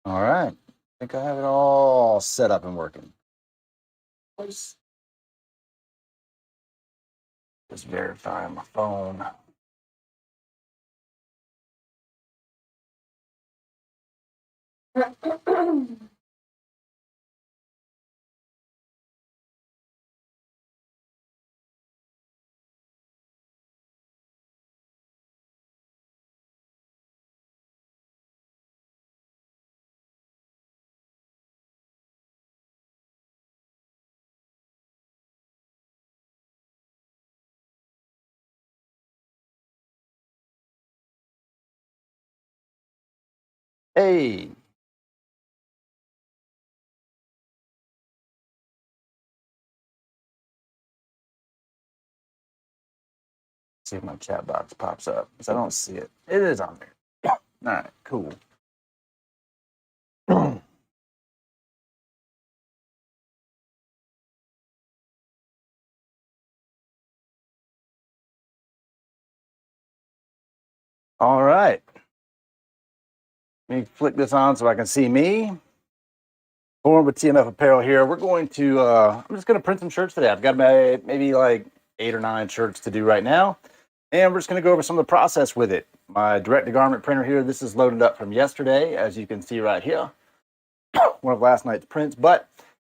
All right. I think I have it all set up and working. Just verify on my phone. Hey. See if my chat box pops up because I don't see it. It is on there. All right, cool. All right. Let me flick this on so I can see me. Born with TMF Apparel here. We're going to, I'm just going to print some shirts today. I've got maybe like 8 or 9 shirts to do right now. And we're just going to go over some of the process with it. My direct-to-garment printer here, this is loaded up from yesterday, as you can see right here. One of last night's prints, but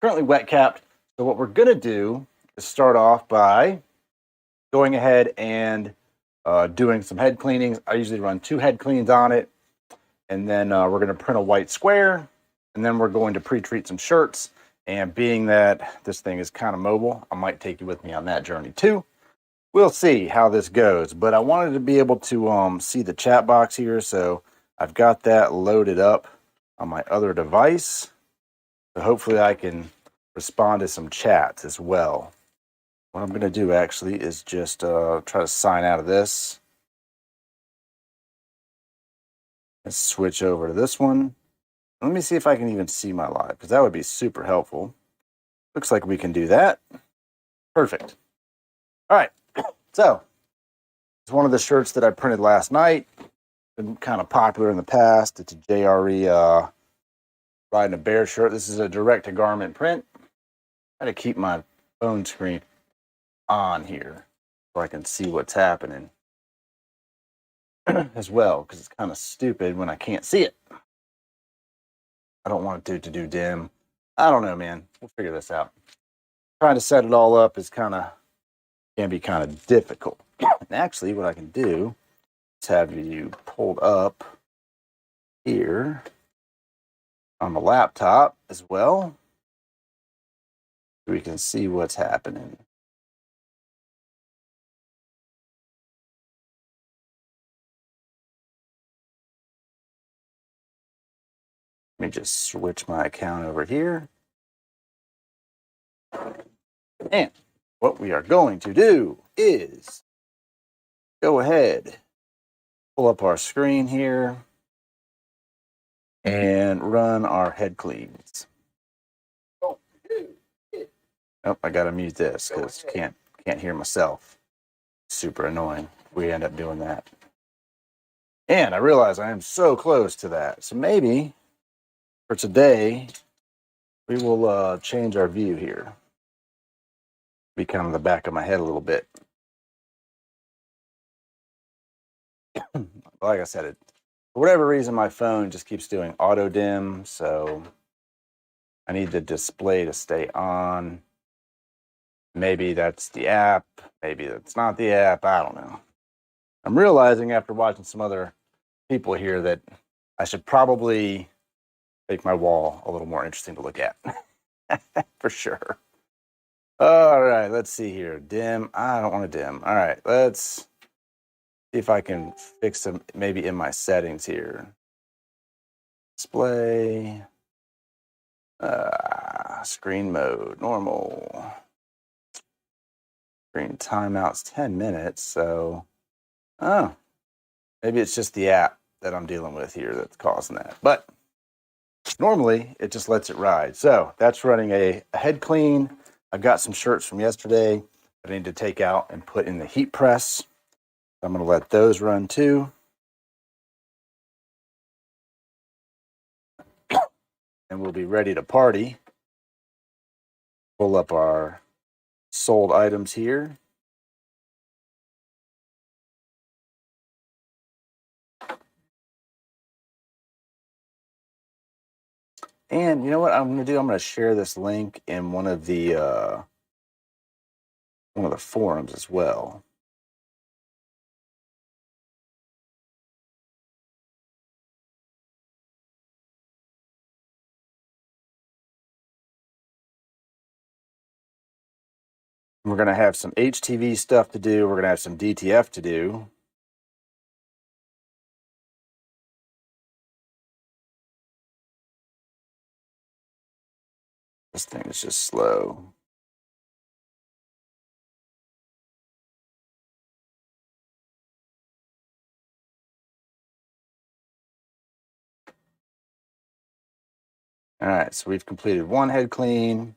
currently wet capped. So what we're going to do is start off by going ahead and doing some head cleanings. I usually run 2 head cleans on it. And then we're going to print a white square. And then we're going to pre-treat some shirts. And being that this thing is kind of mobile, I might take you with me on that journey too. We'll see how this goes. But I wanted to be able to see the chat box here. So I've got that loaded up on my other device. So hopefully I can respond to some chats as well. What I'm going to do actually is just try to sign out of this. Let's switch over to this one. Let me see if I can even see my live, because that would be super helpful. Looks like we can do that. Perfect. All right. So it's one of the shirts that I printed last night. Been kind of popular in the past. It's a JRE Riding a Bear shirt. This is a direct-to-garment print. I got to keep my phone screen on here so I can see what's happening as well, because it's kind of stupid when I can't see it. I don't want it to do dim. I don't know, man. We'll figure this out. Trying to set it all up is can be kind of difficult. And actually, what I can do is have you pulled up here on the laptop as well, so we can see what's happening. Let me just switch my account over here. And what we are going to do is go ahead, pull up our screen here, and run our head cleans. Oh, I gotta mute this because can't hear myself. Super annoying. We end up doing that. And I realize I am so close to that. So maybe for today, we will change our view here. Be kind of the back of my head a little bit. Like I said, for whatever reason, my phone just keeps doing auto dim, so I need the display to stay on. Maybe that's the app. Maybe that's not the app. I don't know. I'm realizing after watching some other people here that I should probably make my wall a little more interesting to look at. For sure. All right, let's see here. Dim. I don't want to dim. All right, let's see if I can fix them maybe in my settings here. Display. Screen mode, normal. Screen timeout's 10 minutes, so maybe it's just the app that I'm dealing with here that's causing that. But normally it just lets it ride. So that's running a head clean. I've got some shirts from yesterday that I need to take out and put in the heat press. I'm going to let those run too. and we'll be ready to party. Pull up our sold items here. And you know what I'm going to do? I'm going to share this link in one of the forums as well. We're going to have some HTV stuff to do. We're going to have some DTF to do. This thing is just slow. All right, so we've completed one head clean.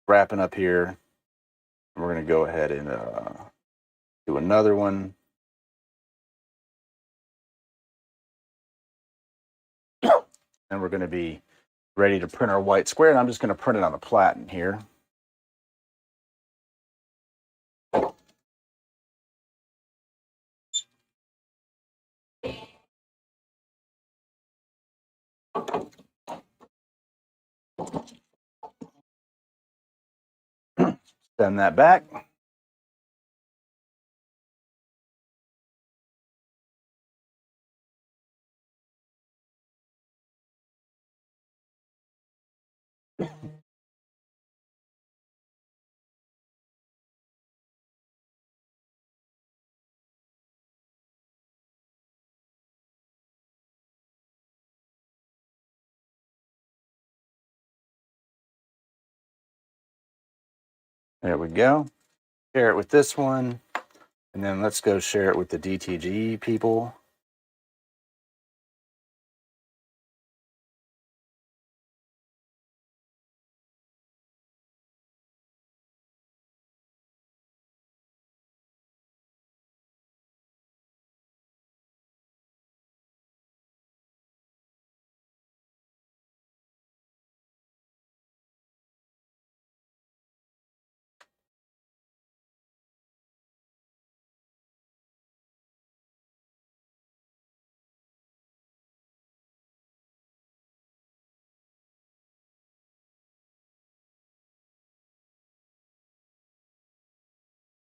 Wrapping up here. We're going to go ahead and do another one. And we're going to be ready to print our white square. And I'm just going to print it on the platen here. Send that back. There we go. Share it with this one. And then let's go share it with the DTG people.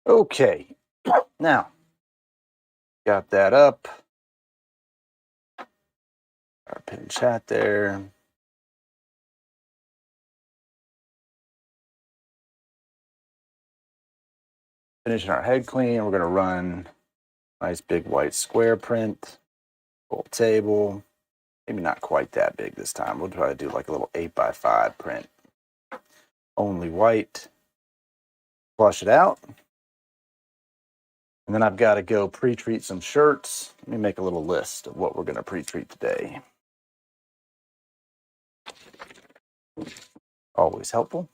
Okay. Now, got that up. Our pin chat there. Finishing our head clean. We're going to run nice big white square print. Full table. Maybe not quite that big this time. We'll try to do like a little 8x5 print. Only white. Flush it out. And then I've got to go pre-treat some shirts. Let me make a little list of what we're going to pre-treat today. Always helpful.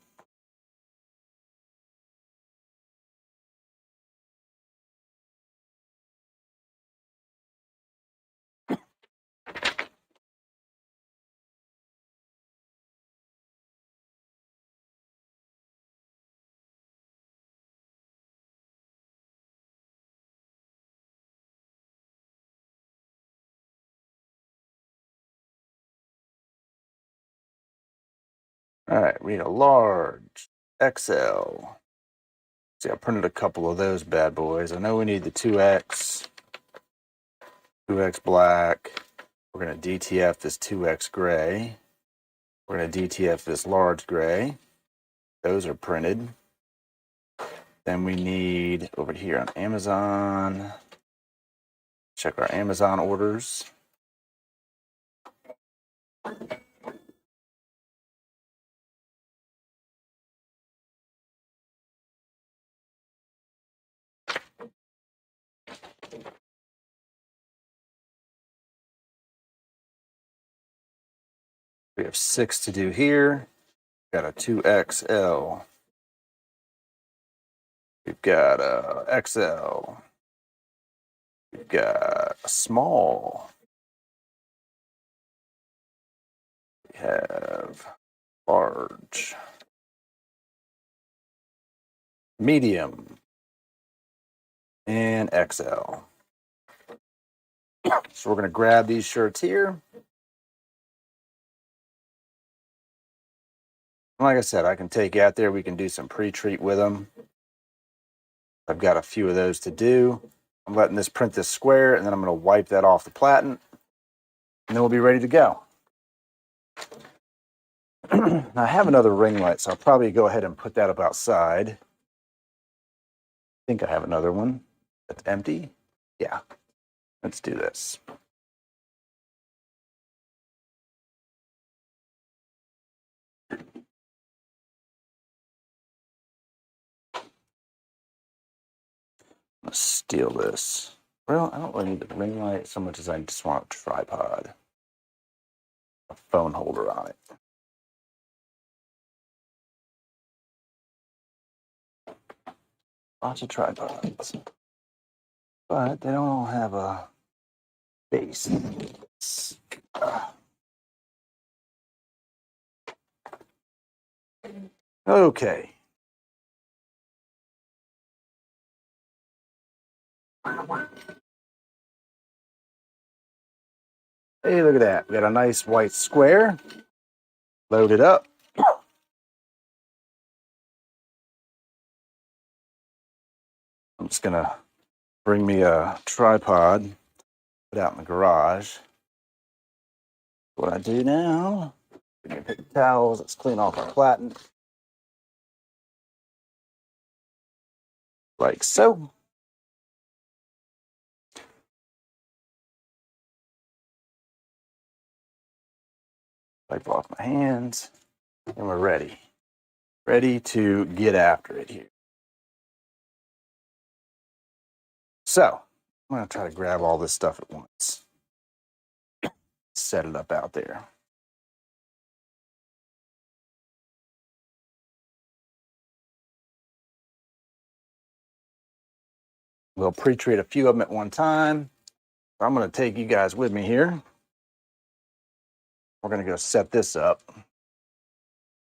All right, read a large XL. See, I printed a couple of those bad boys. I know we need the 2X black. We're going to DTF this 2X gray. We're going to DTF this large gray. Those are printed. Then we need over here on Amazon. Check our Amazon orders. We have 6 to do here. Got a 2XL. We've got a XL. We've got a small have large, medium, and XL. So we're going to grab these shirts here. Like I said, I can take you out there. We can do some pre-treat with them. I've got a few of those to do. I'm letting this print this square, and then I'm going to wipe that off the platen, and then we'll be ready to go. Now, I have another ring light, so I'll probably go ahead and put that up outside. I think I have another one that's empty. Yeah, let's do this. Let's steal this. Well, I don't really need the ring light so much as I just want a tripod. A phone holder on it. Lots of tripods. But they don't all have a base. Okay. Hey, look at that. We got a nice white square. Load it up. I'm just gonna bring me a tripod, put out in the garage. What I do now, we're gonna pick the towels, let's clean off our platen. Like so. Wipe off my hands, and we're ready. Ready to get after it here. So, I'm gonna try to grab all this stuff at once. Set it up out there. We'll pre-treat a few of them at one time. I'm gonna take you guys with me here. We're gonna go set this up.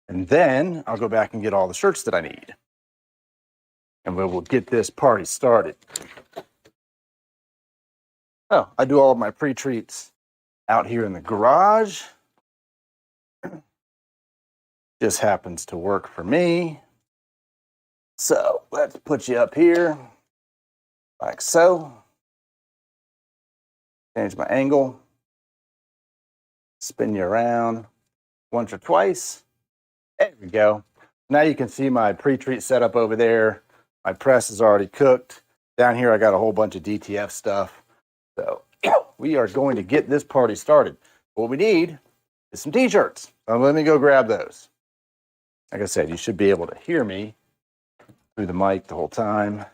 And then I'll go back and get all the shirts that I need. And we will get this party started. Oh, I do all of my pre-treats out here in the garage. Just happens to work for me. So let's put you up here like so. Change my angle. Spin you around once or twice. There we go. Now you can see my pre-treat setup over there. My press is already cooked. Down here I got a whole bunch of DTF stuff. So we are going to get this party started. What we need is some t-shirts. So let me go grab those. Like I said, you should be able to hear me through the mic the whole time,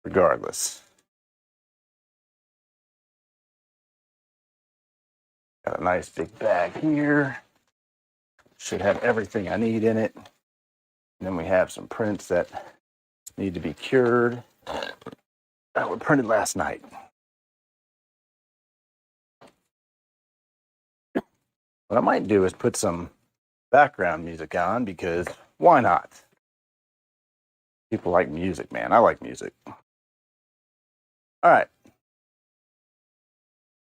regardless. Got a nice big bag here. Should have everything I need in it. And then we have some prints that need to be cured that were printed last night. What I might do is put some background music on, because why not? People like music, man. I like music. All right.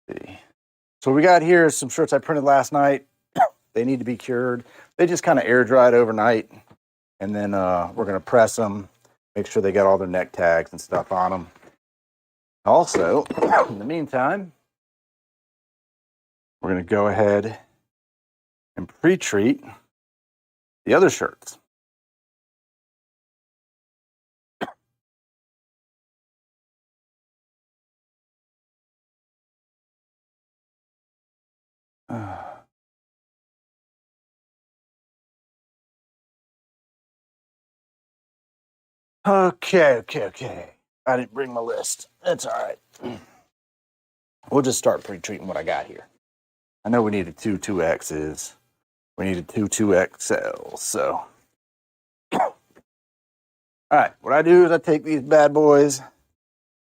Let's see. So what we got here is some shirts I printed last night. They need to be cured. They just kind of air dried overnight. And then we're going to press them, make sure they got all their neck tags and stuff on them. Also, in the meantime, we're going to go ahead and pre-treat the other shirts. Okay. I didn't bring my list. That's all right. We'll just start pre-treating what I got here. I know we needed two 2Xs. We needed two 2XLs, so. All right, what I do is I take these bad boys,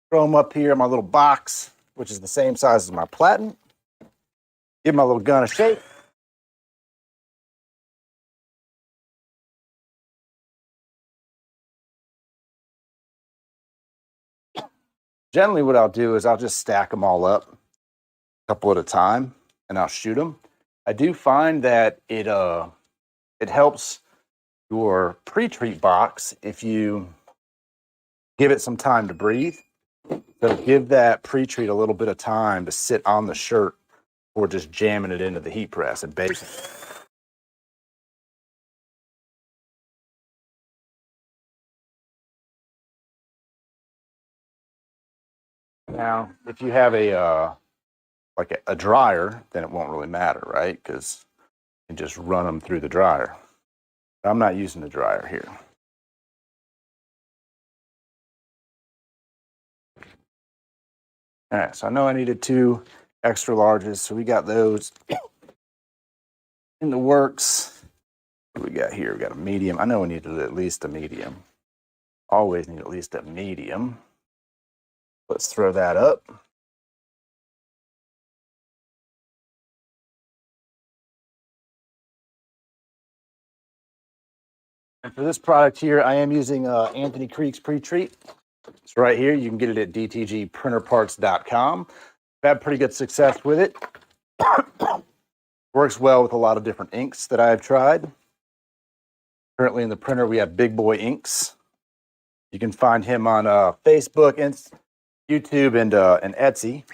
throw them up here in my little box, which is the same size as my platen. Give my little gun a shake. Generally what I'll do is I'll just stack them all up a couple at a time and I'll shoot them. I do find that it helps your pre-treat box if you give it some time to breathe. So give that pre-treat a little bit of time to sit on the shirt before just jamming it into the heat press and baking it. Now, if you have a like a dryer, then it won't really matter, right? Because you can just run them through the dryer. I'm not using the dryer here. All right, so I know I needed 2 extra larges, so we got those in the works. What do we got here? We got a medium. I know we needed at least a medium. Always need at least a medium. Let's throw that up. And for this product here, I am using Anthony Creek's pre-treat. It's right here. You can get it at dtgprinterparts.com. I've had pretty good success with it. Works well with a lot of different inks that I've tried. Currently in the printer, we have Big Boy Inks. You can find him on Facebook, YouTube, and Etsy.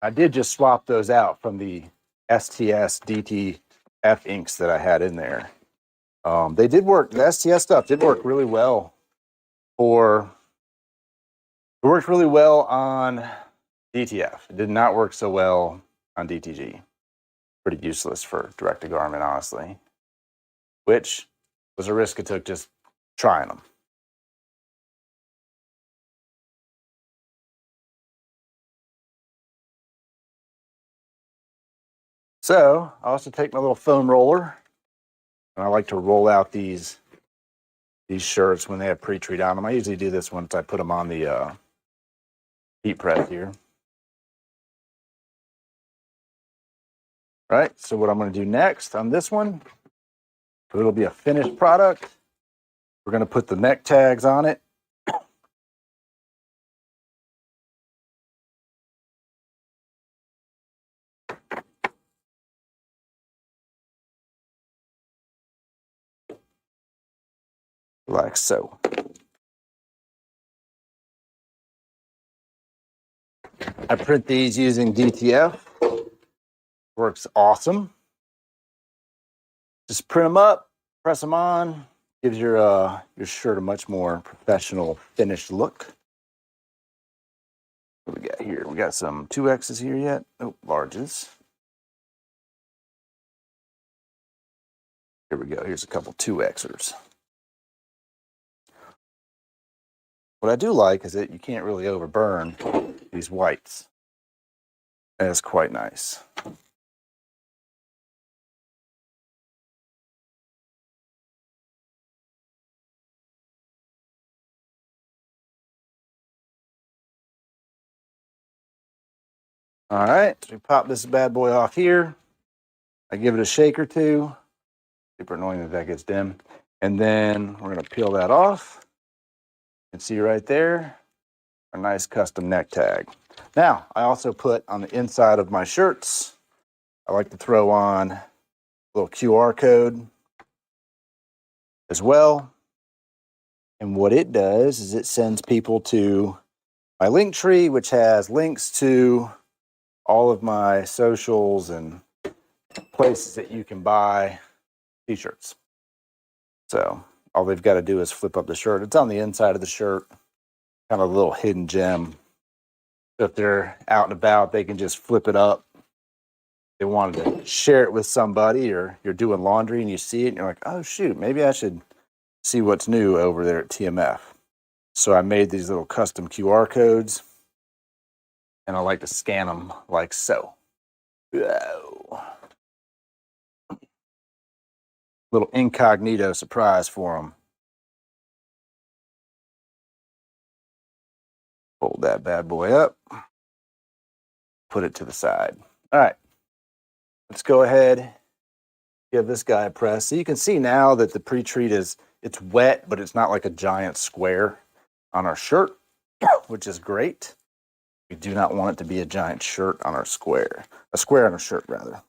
I did just swap those out from the STS DTF inks that I had in there. They did work. The STS stuff did work really well it worked really well on DTF. It did not work so well on DTG. Pretty useless for direct-to-garment, honestly, which was a risk I took just trying them. So I also take my little foam roller, and I like to roll out these shirts when they have pre-treat on them. I usually do this once I put them on the heat press here. All right, so what I'm going to do next on this one, so it'll be a finished product. We're going to put the neck tags on it. Like so. I print these using DTF. Works awesome. Just print them up, press them on. Gives your shirt a much more professional finished look. What do we got here? We got some 2X's here yet? Oh, larges. Here we go. Here's a couple 2Xers. What I do like is that you can't really overburn these whites. That's quite nice. All right, so we pop this bad boy off here. I give it a shake or two. Super annoying that that gets dim. And then we're going to peel that off. You can see right there a nice custom neck tag. Now, I also put on the inside of my shirts, I like to throw on a little QR code as well. And what it does is it sends people to my link tree, which has links to all of my socials and places that you can buy t-shirts. So all they've got to do is flip up the shirt. It's on the inside of the shirt, kind of a little hidden gem. So if they're out and about, they can just flip it up. They wanted to share it with somebody, or you're doing laundry and you see it and you're like, oh shoot, maybe I should see what's new over there at TMF. So I made these little custom QR codes and I like to scan them like so. Whoa. Little incognito surprise for them. Fold that bad boy up. Put it to the side. All right. Let's go ahead, give this guy a press. So you can see now that the pre-treat it's wet, but it's not like a giant square on our shirt, which is great. We do not want it to be a giant shirt on our square. A square on our shirt, rather.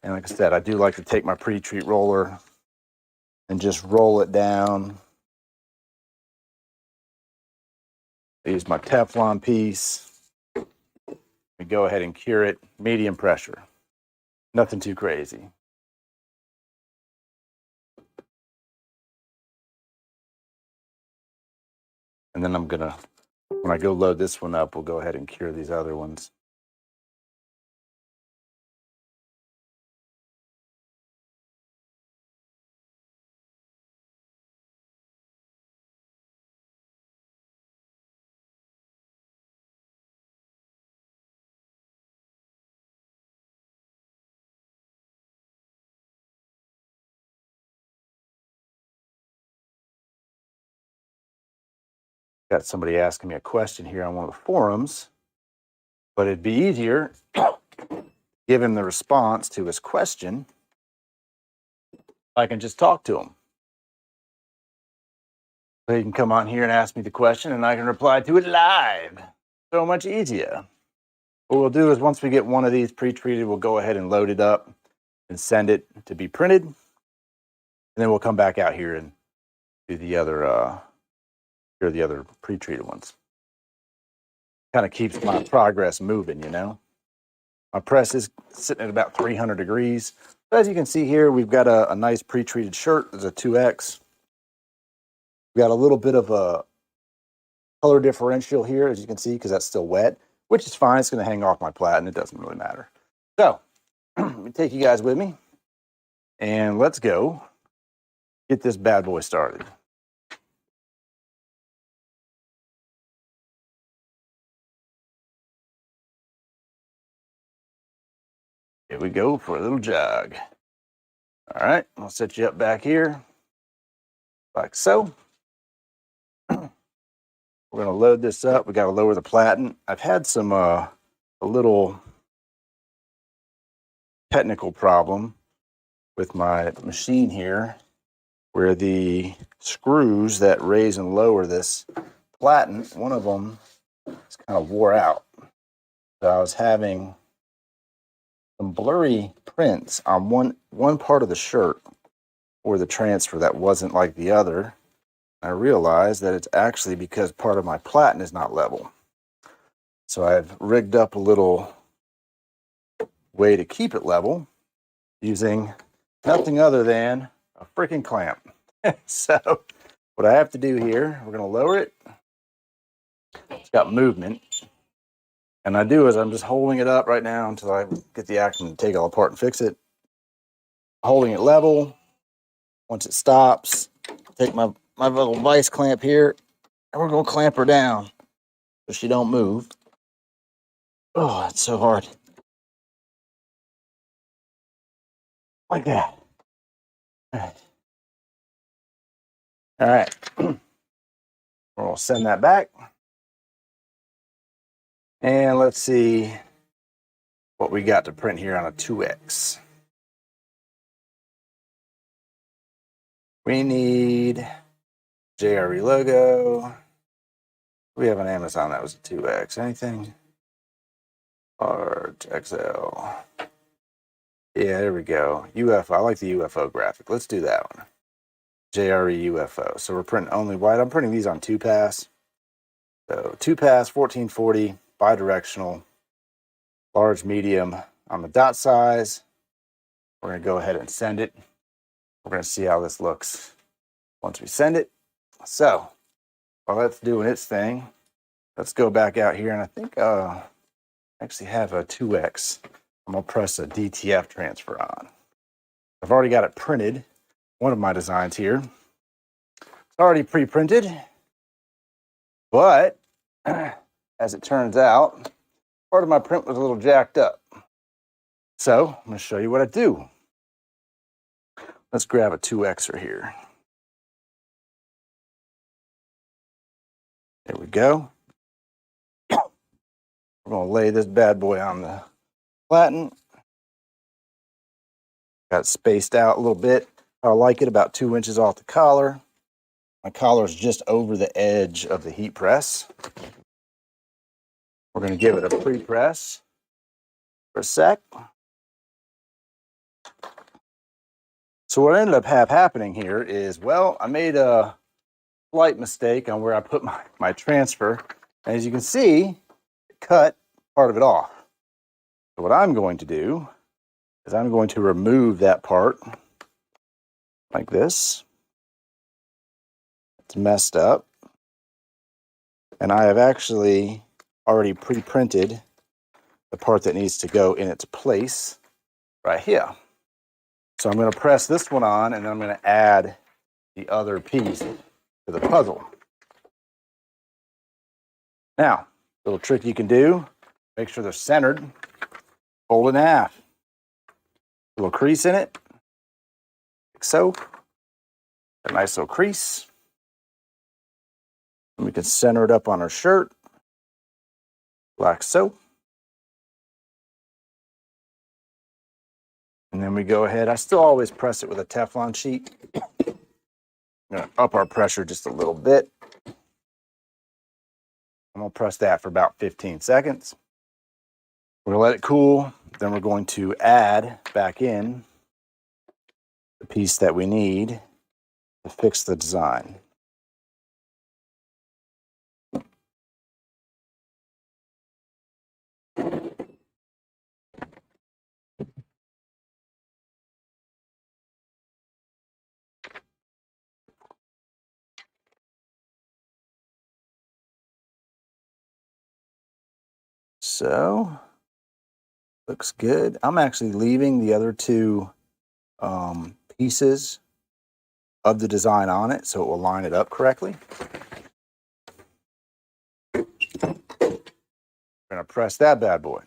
And like I said, I do like to take my pre-treat roller and just roll it down. I use my Teflon piece. We go ahead and cure it, medium pressure. Nothing too crazy. And then I'm gonna, when I go load this one up, we'll go ahead and cure these other ones. Got somebody asking me a question here on one of the forums, but it'd be easier give him the response to his question. I can just talk to him. So he can come on here and ask me the question and I can reply to it live. So much easier. What we'll do is once we get one of these pre-treated, we'll go ahead and load it up and send it to be printed. And then we'll come back out here and do the other pre-treated ones. Kind of keeps my progress moving, you know. My press is sitting at about 300 degrees. But as you can see here, we've got a nice pre-treated shirt. There's a 2X. We got a little bit of a color differential here, as you can see, because that's still wet, which is fine. It's going to hang off my platen. It doesn't really matter. So let me take you guys with me, and let's go get this bad boy started. Here we go for a little jog. All right, I'll set you up back here, like so. We're going to load this up. We got to lower the platen. I've had some a little technical problem with my machine here, where the screws that raise and lower this platen, one of them is kind of wore out. So I was having some blurry prints on one part of the shirt or the transfer that wasn't like the other. I realized that it's actually because part of my platen is not level. So I've rigged up a little way to keep it level using nothing other than a freaking clamp. So what I have to do here, we're going to lower it. It's got movement. And I do is I'm just holding it up right now until I get the action to take it all apart and fix it. Holding it level. Once it stops, take my little vice clamp here, and we're going to clamp her down so she don't move. Oh, it's so hard. Like that. All right. We'll send that back. And let's see what we got to print here on a 2X. We need JRE logo. We have an Amazon that was a 2X. Anything? Large XL. Yeah, there we go. UFO. I like the UFO graphic. Let's do that one. JRE UFO. So we're printing only white. I'm printing these on 2-pass. So 2-pass, 1440, bidirectional, large, medium on the dot size. We're going to go ahead and send it. We're going to see how this looks once we send it. So while that's doing its thing, let's go back out here. And I think I actually have a 2X. I'm going to press a DTF transfer on. I've already got it printed. One of my designs here. It's already pre-printed. But as it turns out, part of my print was a little jacked up. So I'm going to show you what I do. Let's grab a 2Xer here. There we go. We're going to lay this bad boy on the platen. Got it spaced out a little bit. I like it about 2 inches off the collar. My collar is just over the edge of the heat press. We're going to give it a pre-press for a sec. So what ended up happening here is, well, I made a slight mistake on where I put my transfer. And as you can see, it cut part of it off. So what I'm going to do is I'm going to remove that part like this. It's messed up. And I have actually already pre-printed the part that needs to go in its place right here. So I'm going to press this one on, and then I'm going to add the other piece to the puzzle. Now, little trick you can do, make sure they're centered, fold it in half. A little crease in it, like so. A nice little crease. And we can center it up on our shirt, like so. And then we go ahead. I still always press it with a Teflon sheet. I'm going to up our pressure just a little bit. I'm going to press that for about 15 seconds. We're going to let it cool. Then we're going to add back in the piece that we need to fix the design. So, looks good. I'm actually leaving the other two pieces of the design on it so it will line it up correctly. We're going to press that bad boy.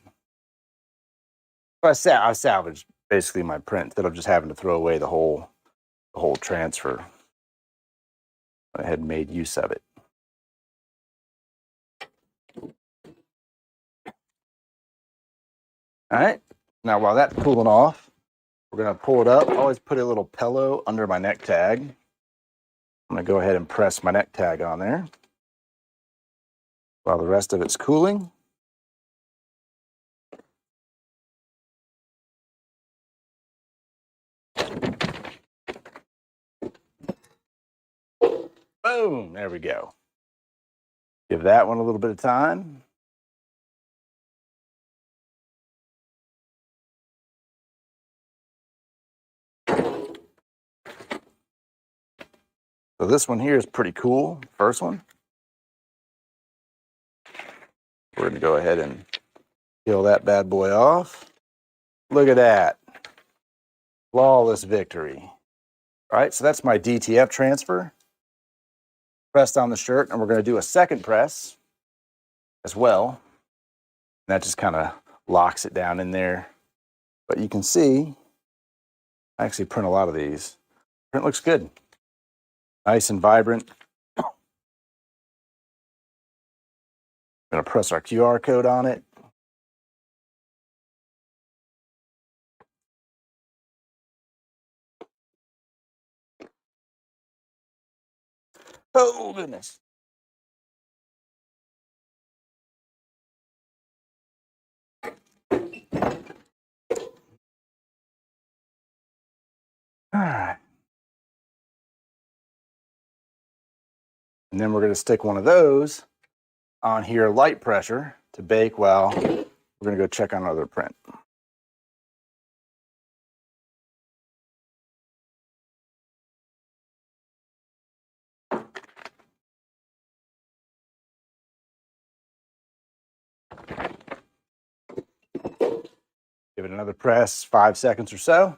I salvaged basically my print instead of just having to throw away the whole transfer. Went ahead and made use of it. All right, now while that's cooling off, we're going to pull it up. I always put a little pillow under my neck tag. I'm going to go ahead and press my neck tag on there while the rest of it's cooling. Boom, there we go. Give that one a little bit of time. So this one here is pretty cool, first one. We're going to go ahead and peel that bad boy off. Look at that. Flawless victory. All right, so that's my DTF transfer. Pressed on the shirt, and we're going to do a second press as well. And that just kind of locks it down in there. But you can see, I actually print a lot of these. Print looks good. Nice and vibrant. I'm going to press our QR code on it. Oh, goodness. All right. And then we're going to stick one of those on here, light pressure, to bake while we're going to go check on another print. Give it another press, 5 seconds or so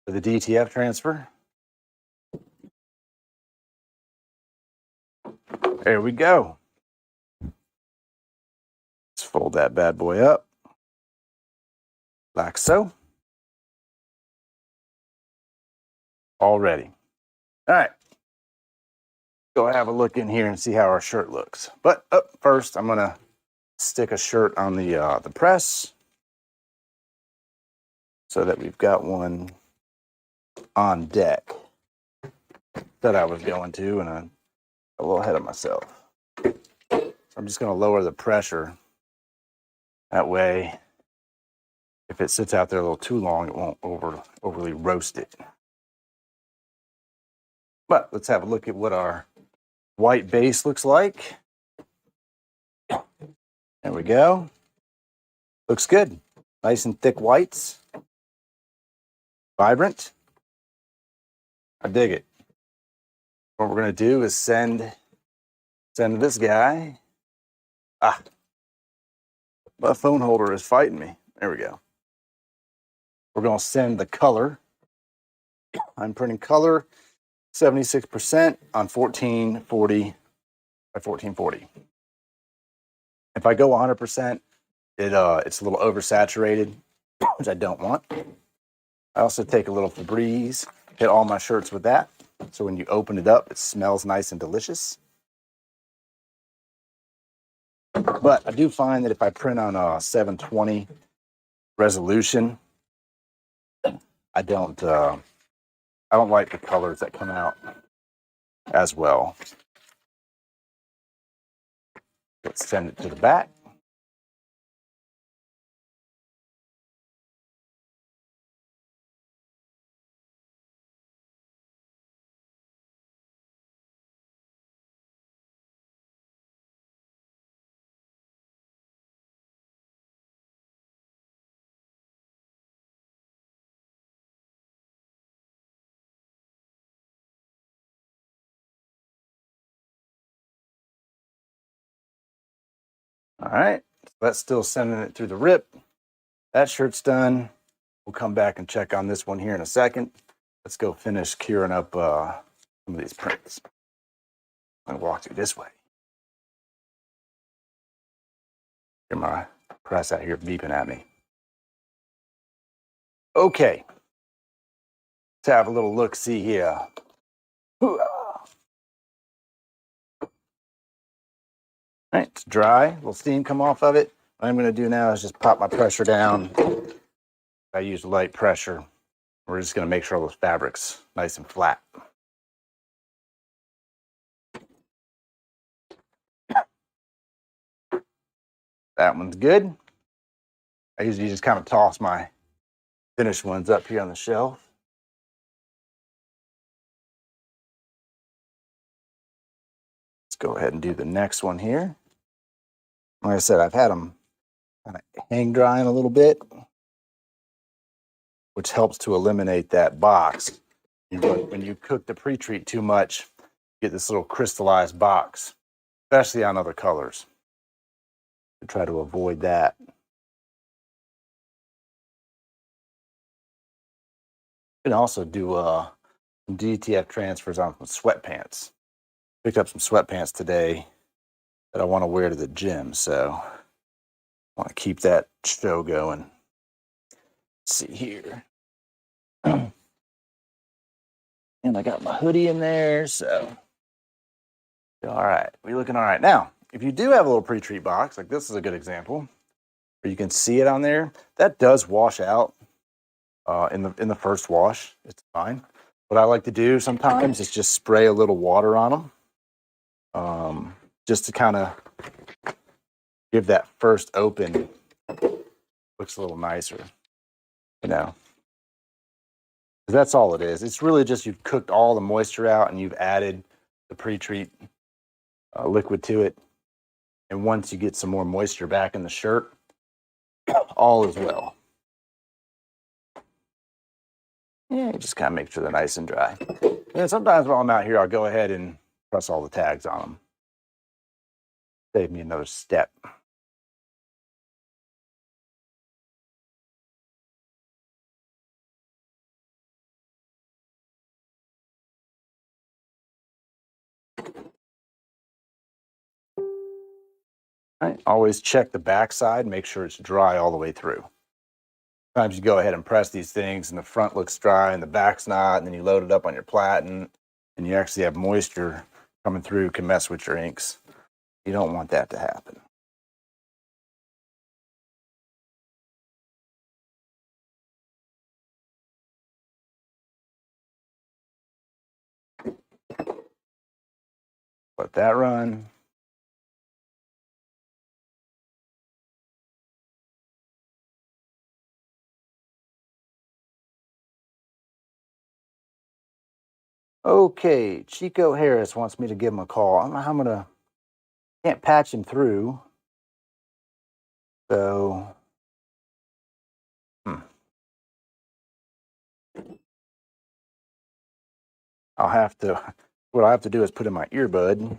for the DTF transfer. There we go. Let's fold that bad boy up like so. All ready. All right. Go have a look in here and see how our shirt looks. But up first, I'm gonna stick a shirt on the press. so that we've got one on deck that I was going to, and I'm a little ahead of myself. So I'm just going to lower the pressure. That way, if it sits out there a little too long, it won't overly roast it. But let's have a look at what our white base looks like. There we go. Looks good. Nice and thick whites. Vibrant. I dig it. What we're going to do is send this guy. My phone holder is fighting me. There we go. We're going to send the color. I'm printing color 76% on 1440 by 1440. If I go 100%, it's a little oversaturated, which I don't want. I also take a little Febreze, hit all my shirts with that. So when you open it up, it smells nice and delicious. But I do find that if I print on a 720 resolution, I don't like the colors that come out as well. Let's send it to the back. All right, so that's still sending it through the rip. That shirt's done. We'll come back and check on this one here in a second. Let's go finish curing up some of these prints. I'm gonna walk through this way. Hear my press out here beeping at me. Okay, let's have a little look-see here. All right, it's dry. A little steam come off of it. What I'm going to do now is just pop my pressure down. I use light pressure. We're just going to make sure all those fabrics nice and flat. That one's good. I usually just kind of toss my finished ones up here on the shelf. Let's go ahead and do the next one here. Like I said, I've had them kind of hang drying a little bit, which helps to eliminate that box. When you cook the pre-treat too much, you get this little crystallized box, especially on other colors. To try to avoid that. You can also do some DTF transfers on some sweatpants. Picked up some sweatpants today that I want to wear to the gym, so I want to keep that show going. Let's see here. And I got my hoodie in there, so all right, we're looking all right. Now, if you do have a little pre-treat box, like this is a good example, where you can see it on there, that does wash out in the first wash. It's fine. What I like to do sometimes is just spray a little water on them, just to kind of give that first open looks a little nicer, you know. That's all it is. It's really just you've cooked all the moisture out and you've added the pre-treat liquid to it. And once you get some more moisture back in the shirt, all is well. Yeah, you just kind of make sure they're nice and dry. And sometimes while I'm out here, I'll go ahead and press all the tags on them. Save me another step. Right. Always check the back side, make sure it's dry all the way through. Sometimes you go ahead and press these things and the front looks dry and the back's not, and then you load it up on your platen and you actually have moisture coming through, can mess with your inks. You don't want that to happen. Let that run. Okay, Chico Harris wants me to give him a call. I don't know how I'm gonna, can't patch him through. So, I'll have to, what I have to do is put in my earbud,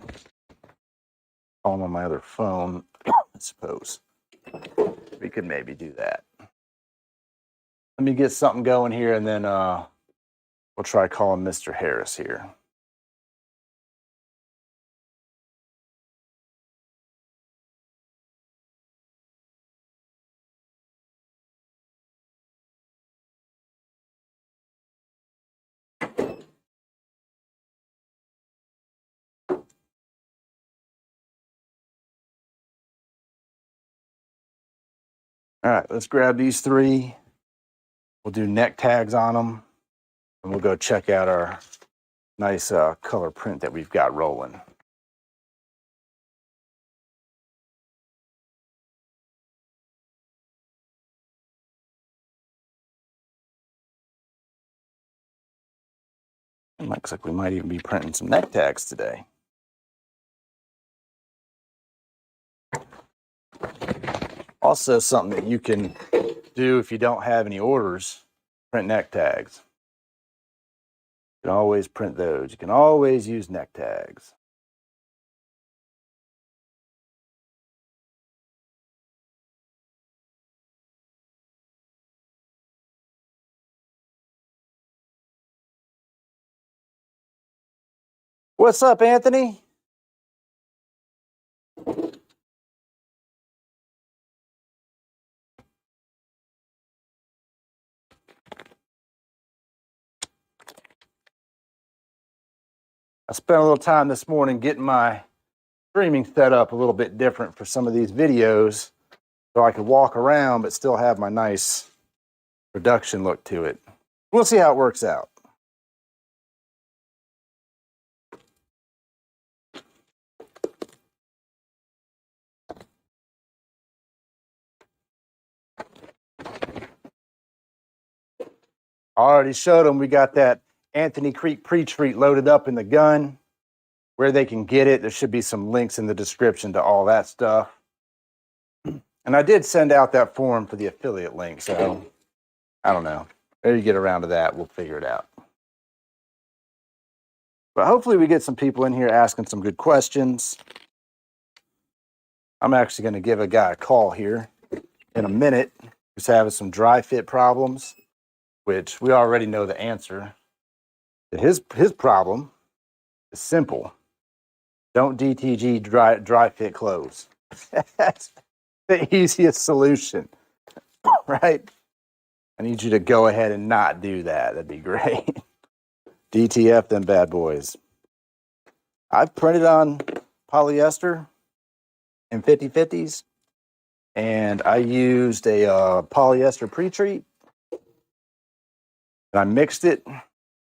call him on my other phone, I suppose. We could maybe do that. Let me get something going here and then we'll try calling Mr. Harris here. All right, let's grab these three. We'll do neck tags on them, and we'll go check out our nice color print that we've got rolling. It looks like we might even be printing some neck tags today. Also, something that you can do if you don't have any orders, print neck tags. You can always print those. You can always use neck tags. What's up, Anthony? I spent a little time this morning getting my streaming set up a little bit different for some of these videos so I could walk around but still have my nice production look to it. We'll see how it works out. I already showed them we got that Anthony Creek pre-treat loaded up in the gun. Where they can get it, there should be some links in the description to all that stuff. And I did send out that form for the affiliate link, so I don't know. Maybe you get around to that, we'll figure it out. But hopefully we get some people in here asking some good questions. I'm actually going to give a guy a call here in a minute who's having some dry fit problems, which we already know the answer. His problem is simple. Don't DTG dry fit clothes. That's the easiest solution, right? I need you to go ahead and not do that. That'd be great. DTF them bad boys. I've printed on polyester in 50/50s, and I used a polyester pre-treat, and I mixed it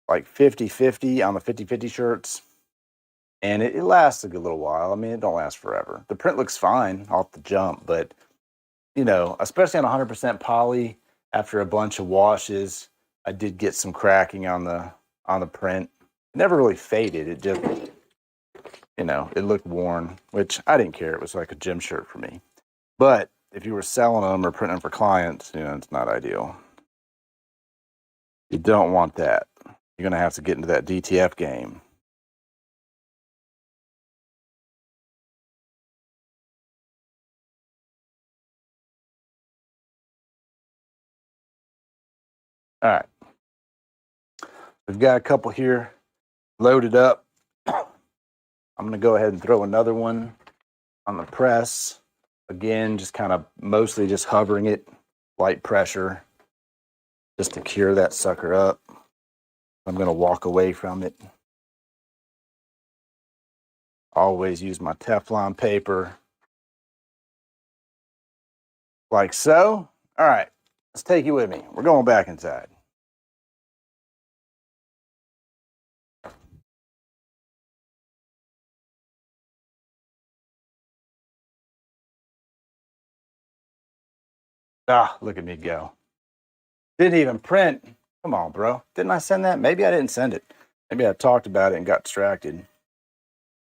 like 50/50 on the 50/50 shirts. And it lasts a good little while. I mean, it don't last forever. The print looks fine off the jump, but, you know, especially on 100% poly, after a bunch of washes, I did get some cracking on the print. It never really faded. It just, you know, it looked worn, which I didn't care. It was like a gym shirt for me. But if you were selling them or printing them for clients, you know, it's not ideal. You don't want that. You're going to have to get into that DTF game. All right. We've got a couple here loaded up. I'm going to go ahead and throw another one on the press. Again, just kind of mostly just hovering it, light pressure, just to cure that sucker up. I'm going to walk away from it. Always use my Teflon paper. Like so. All right, let's take you with me. We're going back inside. Ah, look at me go. Didn't even print. Come on, bro. Didn't I send that? Maybe I didn't send it. Maybe I talked about it and got distracted.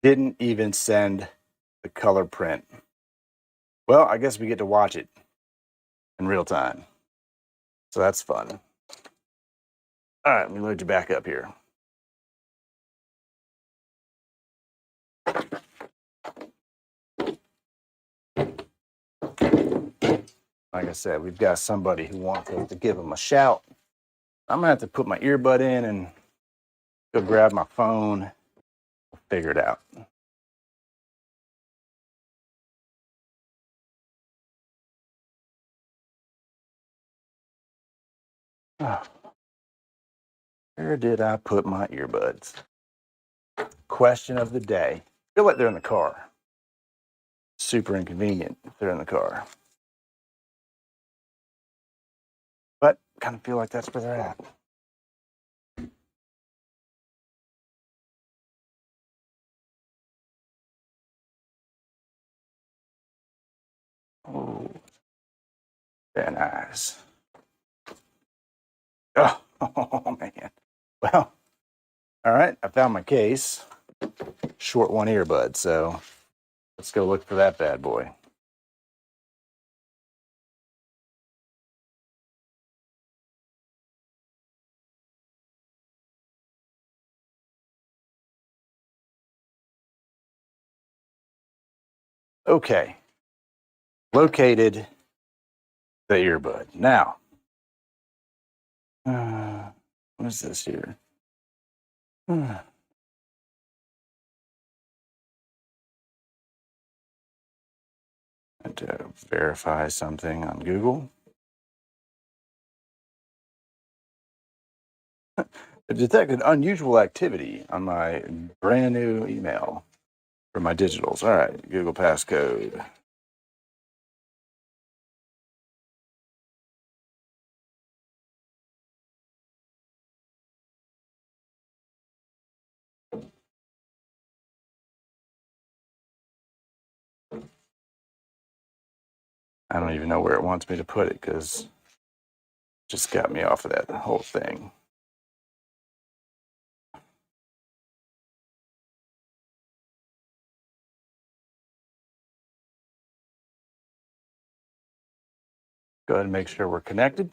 Didn't even send the color print. Well, I guess we get to watch it in real time. So that's fun. All right, let me load you back up here. Like I said, we've got somebody who wants us to give them a shout. I'm gonna have to put my earbud in and go grab my phone. We'll figure it out. Where did I put my earbuds? Question of the day. I feel like they're in the car. Super inconvenient if they're in the car. But kind of feel like that's where they're at. Oh, very nice. Oh, man. Well, all right, I found my case. Short one earbud, so let's go look for that bad boy. Okay, located the earbud. Now, what is this here? I had to verify something on Google. It detected unusual activity on my brand new email for my digitals. All right, Google passcode. I don't even know where it wants me to put it because it just got me off of that whole thing. Go ahead and make sure we're connected.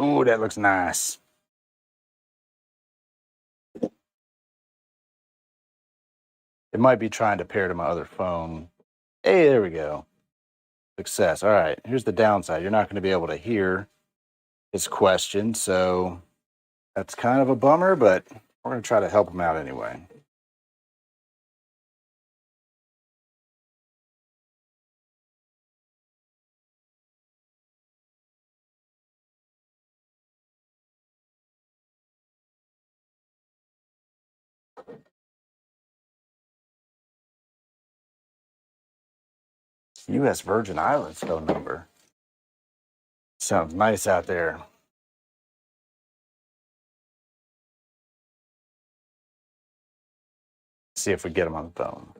Ooh, that looks nice. It might be trying to pair to my other phone. Hey, there we go. Success. All right, here's the downside. You're not going to be able to hear his question, so that's kind of a bummer, but we're going to try to help him out anyway. U.S. Virgin Islands phone number. Sounds nice out there. See if we get him on the phone.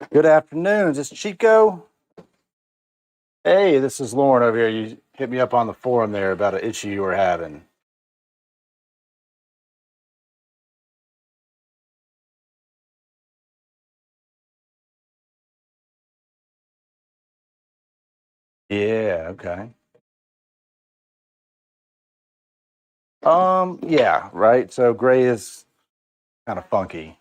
Good afternoon. Is this Chico? Hey, this is Lauren over here. You hit me up on the forum there about an issue you were having. Yeah, okay. Yeah, right. So gray is kind of funky.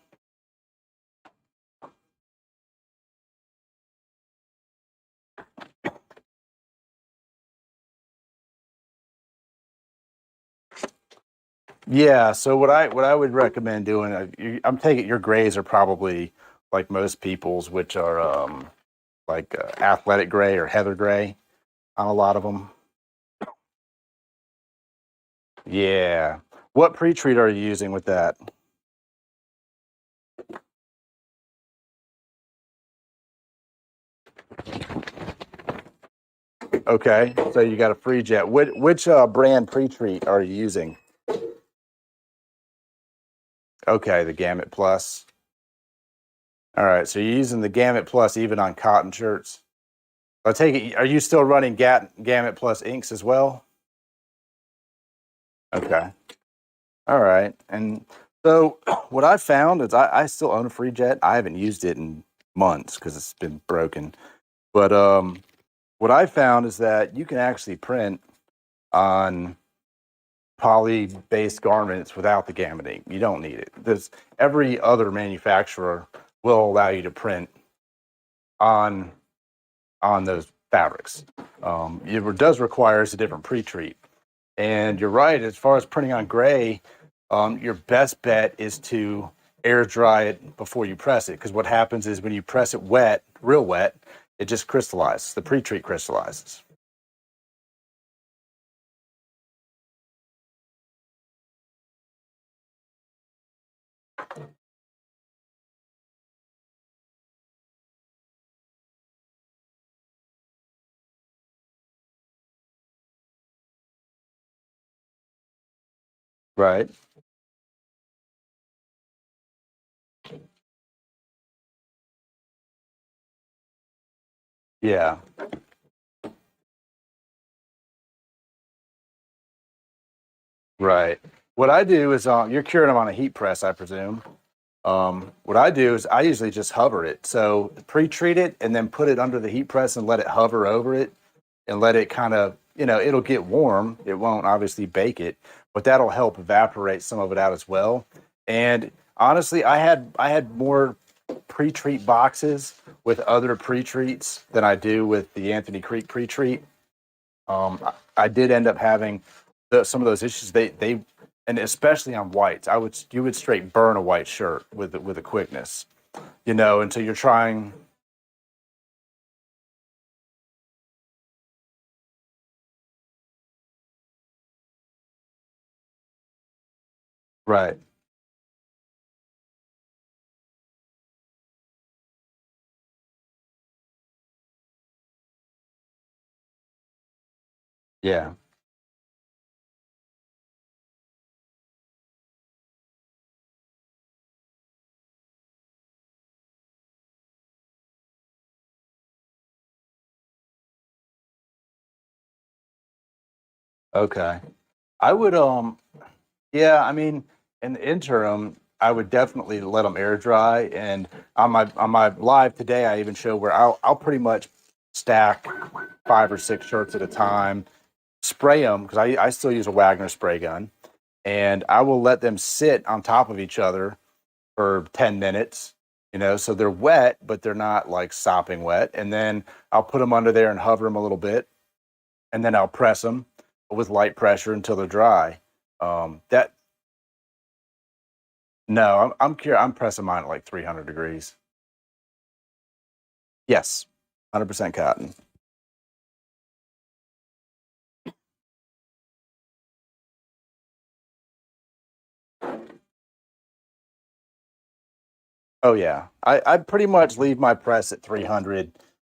Yeah, so what I would recommend doing, I'm taking your grays are probably like most people's, which are like athletic gray or heather gray on a lot of them. Yeah. What pre-treat are you using with that? Okay, so you got a free jet. Which brand pre-treat are you using? Okay, the Gamut Plus. All right, so you're using the Gamut Plus even on cotton shirts. I take it. Are you still running Gamut Plus inks as well? Okay. All right. And so what I found is I still own a free jet. I haven't used it in months because it's been broken. But what I found is that you can actually print on poly-based garments without the gamut ink. You don't need it. There's every other manufacturer will allow you to print on those fabrics. It does require a different pre-treat. And you're right, as far as printing on gray, your best bet is to air dry it before you press it. Because what happens is when you press it wet, real wet, it just crystallizes. The pre-treat crystallizes. Right. Yeah. Right. What I do is you're curing them on a heat press, I presume. What I do is I usually just hover it. So pre-treat it and then put it under the heat press and let it hover over it and let it kind of, it'll get warm. It won't obviously bake it, but that'll help evaporate some of it out as well. And honestly, I had more pre-treat boxes with other pre-treats than I do with the Anthony Creek pre-treat. I did end up having some of those issues. They and especially on whites, you would straight burn a white shirt with a quickness, until you're trying. Right. Yeah. Okay. I would yeah, I mean, in the interim, I would definitely let them air dry. And on my live today, I even show where I'll pretty much stack 5 or 6 shirts at a time, spray them because I still use a Wagner spray gun, and I will let them sit on top of each other for 10 minutes, so they're wet, but they're not like sopping wet. And then I'll put them under there and hover them a little bit, and then I'll press them with light pressure until they're dry. That No, I'm curious. I'm pressing mine at like 300 degrees. Yes, 100% cotton. Oh yeah, I pretty much leave my press at 300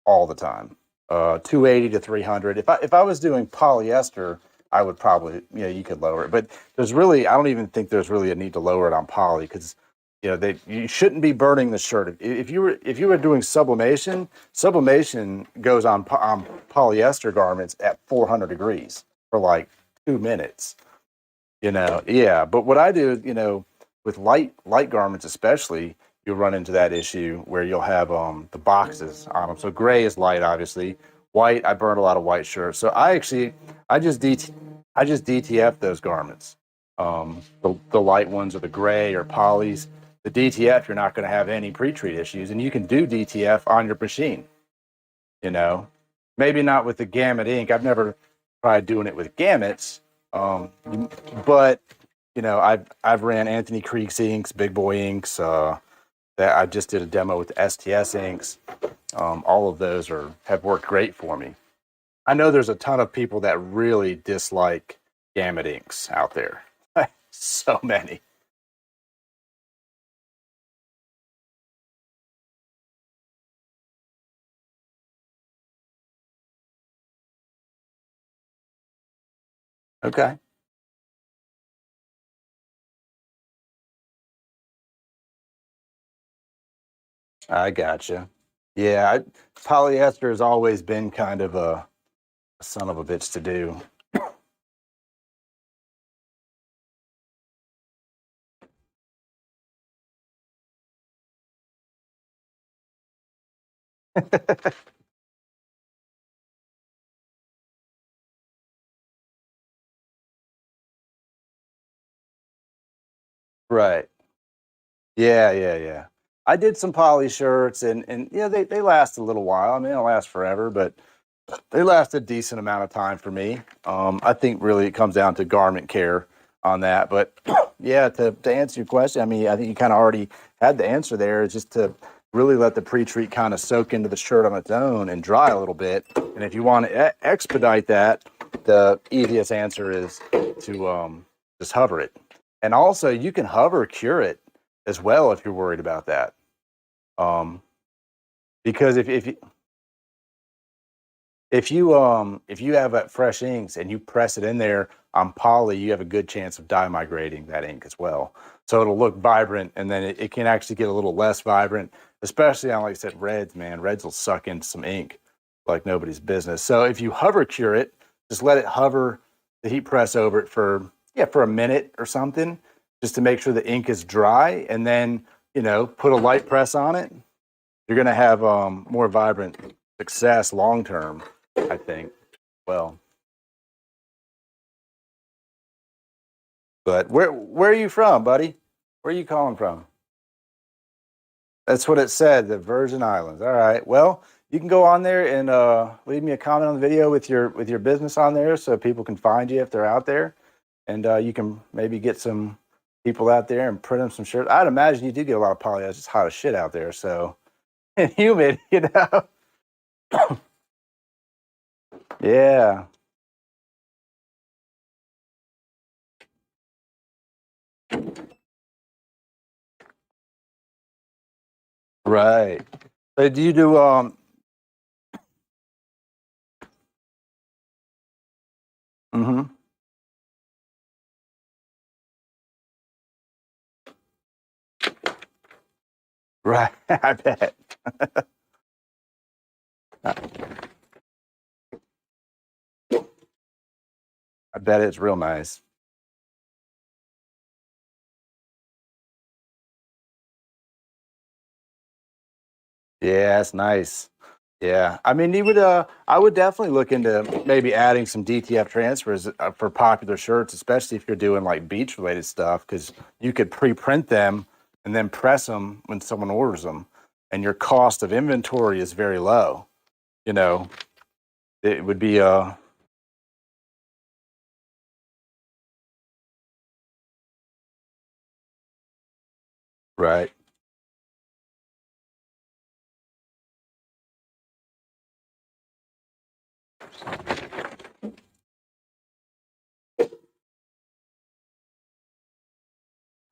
all the time. 280 to 300. If I was doing polyester, I would probably, you could lower it, but I don't even think there's really a need to lower it on poly because you shouldn't be burning the shirt. If you were doing sublimation goes on polyester garments at 400 degrees for like 2 minutes. Yeah. But what I do is, with light garments especially, you'll run into that issue where you'll have the boxes on them. So gray is light, obviously. White, I burned a lot of white shirts. So I just DTF those garments. The light ones are the gray or polys. The DTF, you're not going to have any pre-treat issues, and you can do DTF on your machine. You know, Maybe not with the gamut ink. I've never tried doing it with gamuts, but I've ran Anthony Creek's inks, Big Boy inks. That I just did a demo with the STS inks. All of those have worked great for me. I know there's a ton of people that really dislike gamut inks out there. So many. Okay. I gotcha. Yeah, polyester has always been kind of a son of a bitch to do. Right. Yeah, yeah, yeah. I did some poly shirts and yeah, they last a little while. I mean, they don't last forever, but they last a decent amount of time for me. I think really it comes down to garment care on that. But yeah, to answer your question, I mean, I think you kind of already had the answer there. Is just to really let the pre-treat kind of soak into the shirt on its own and dry a little bit. And if you want to expedite that, the easiest answer is to just hover it. And also, you can hover cure it as well if you're worried about that. Because if you have fresh inks and you press it in there on poly, you have a good chance of dye migrating that ink as well. So it'll look vibrant, and then it can actually get a little less vibrant, especially on, like I said, reds, man. Reds will suck in some ink like nobody's business. So if you hover cure it, just let it hover the heat press over it for a minute or something, just to make sure the ink is dry, and then put a light press on it. You're gonna have more vibrant success long term, I think. Well, but where are you from, buddy? Where are you calling from? That's what it said, the Virgin Islands. All right. Well, you can go on there and leave me a comment on the video with your business on there, so people can find you if they're out there, and you can maybe get some people out there and print them some shirts. I'd imagine you do get a lot of polyester. It's hot as shit out there, so and humid, Yeah. Right. So do you do mhm. Right. I bet. I bet it's real nice. Yeah, it's nice. Yeah. I mean, I would definitely look into maybe adding some DTF transfers for popular shirts, especially if you're doing like beach related stuff, because you could pre-print them and then press them when someone orders them, and your cost of inventory is very low. You know, it would be right.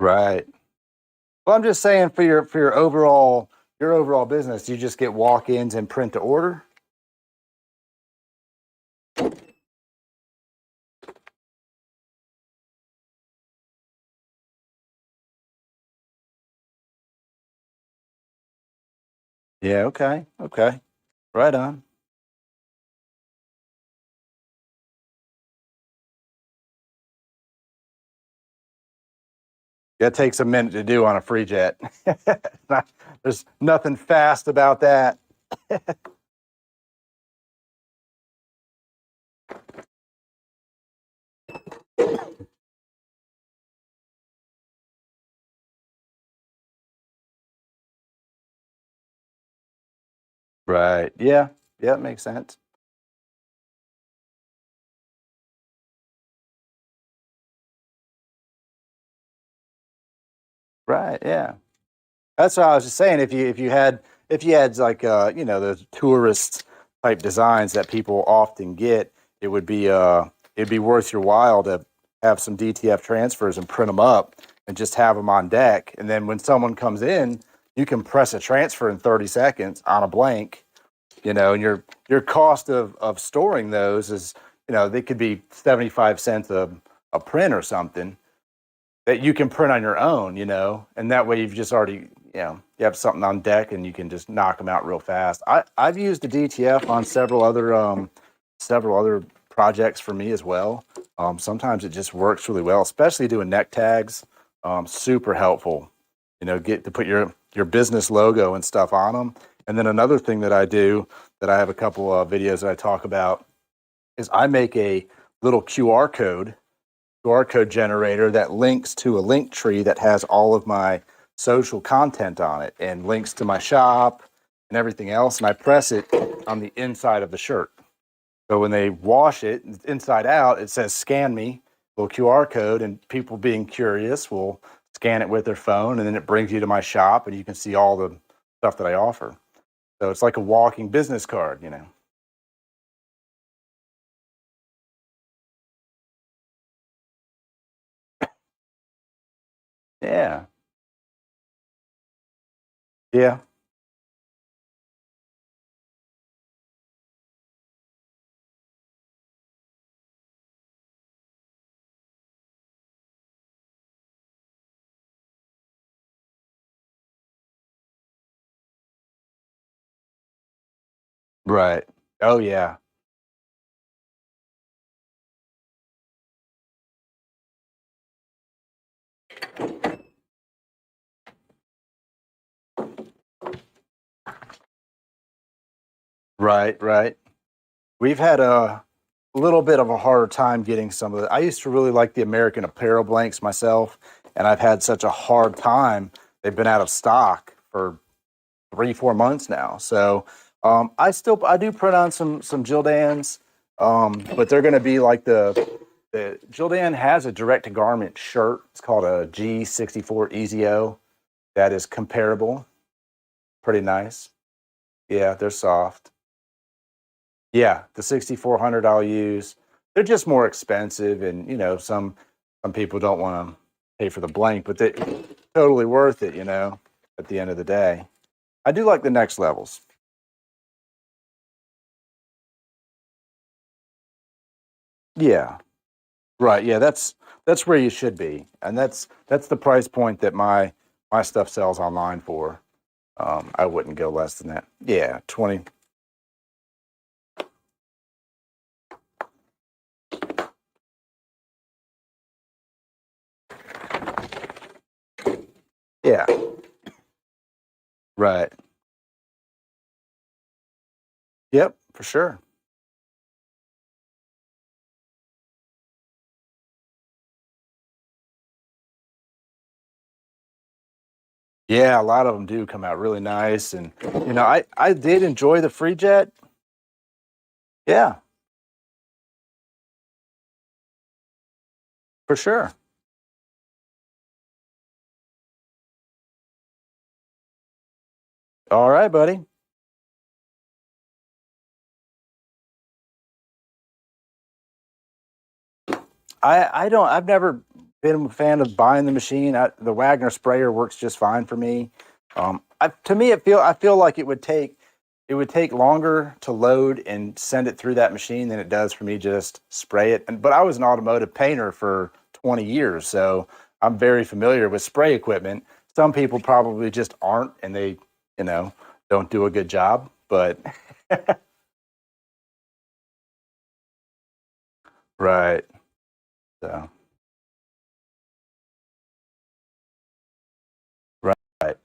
Right. Well, I'm just saying for your overall business, you just get walk-ins and print to order. Yeah, okay. Okay. Right on. That takes a minute to do on a free jet. There's nothing fast about that. Right. Yeah. Yeah, it makes sense. Right. Yeah. That's what I was just saying. If you had like those tourist type designs that people often get, it would be it'd be worth your while to have some DTF transfers and print them up and just have them on deck. And then when someone comes in, you can press a transfer in 30 seconds on a blank, you know, and your cost of storing those is, you know, they could be 75 cents a print or something that you can print on your own, you know, and that way you've just already, you know, you have something on deck and you can just knock them out real fast. I've used the DTF on several other projects for me as well. Sometimes it just works really well, especially doing neck tags. Super helpful, you know, get to put your business logo and stuff on them. And then another thing that I do that I have a couple of videos that I talk about is I make a little QR code generator that links to a link tree that has all of my social content on it and links to my shop and everything else. And I press it on the inside of the shirt. So when they wash it inside out, it says scan me, little QR code, and people being curious will scan it with their phone, and then it brings you to my shop and you can see all the stuff that I offer. So it's like a walking business card, you know. Yeah. Yeah. Right. Oh yeah. Right, right. We've had a little bit of a harder time getting some of the. I used to really like the American Apparel blanks myself, and I've had such a hard time. They've been out of stock for 3, 4 months now. So I do print on some Gildans, but they're going to be like the Gildan has a direct to garment shirt. It's called a G64 EZO. That is comparable. Pretty nice. Yeah, they're soft. Yeah, the 6400 I'll use. They're just more expensive, and you know, some people don't want to pay for the blank, but they totally worth it, you know, at the end of the day. I do like the next levels. Yeah. Right. Yeah, that's where you should be. And that's the price point that my stuff sells online for. I wouldn't go less than that. Yeah, 20. Yeah. Right. Yep, for sure. Yeah, a lot of them do come out really nice, and you know, I did enjoy the free jet. Yeah, for sure. All right, buddy. I don't. I've never been a fan of buying the machine. The Wagner sprayer works just fine for me. To me, I feel like it would take longer to load and send it through that machine than it does for me just spray it. But I was an automotive painter for 20 years, so I'm very familiar with spray equipment. Some people probably just aren't, and they, you know, don't do a good job. But right, so right,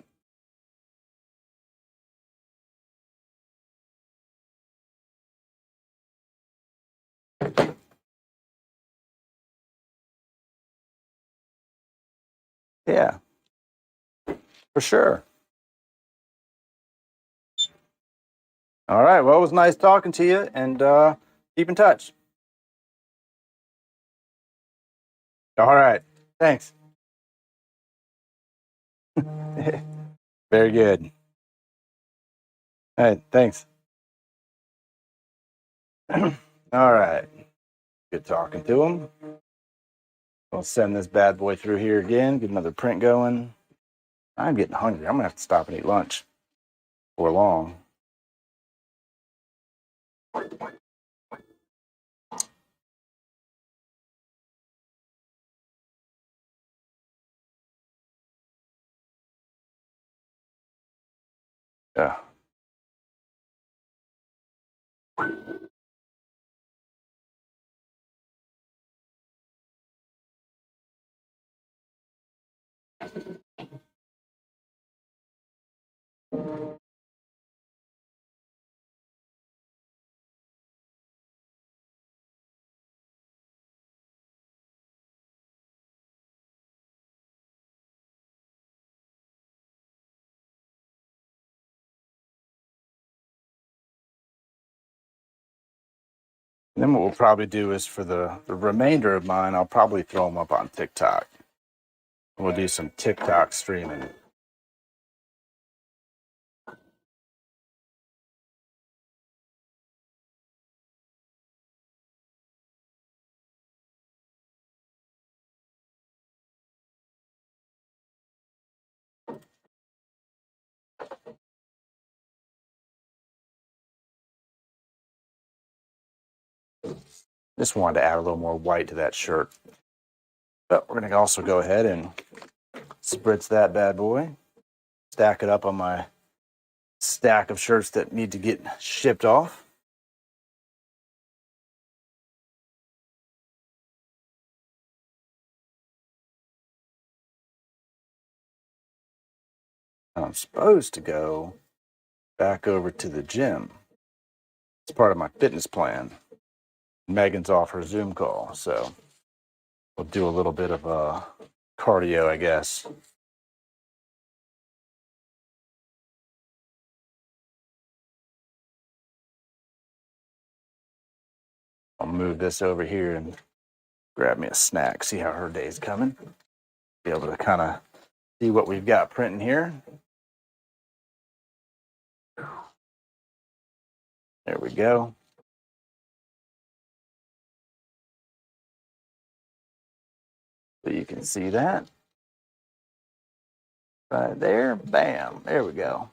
yeah, for sure. All right. Well, it was nice talking to you, and keep in touch. All right. Thanks. Very good. All right. Thanks. All right. Good talking to them. I'll send this bad boy through here again, get another print going. I'm getting hungry. I'm gonna have to stop and eat lunch before long. Yeah. And then what we'll probably do is for the remainder of mine, I'll probably throw them up on TikTok. We'll do some TikTok streaming. Just wanted to add a little more white to that shirt. But we're gonna also go ahead and spritz that bad boy, stack it up on my stack of shirts that need to get shipped off. I'm supposed to go back over to the gym. It's part of my fitness plan. Megan's off her Zoom call, so we'll do a little bit of cardio, I guess. I'll move this over here and grab me a snack, see how her day's coming. Be able to kind of see what we've got printing here. There we go. So you can see that right there. Bam. There we go.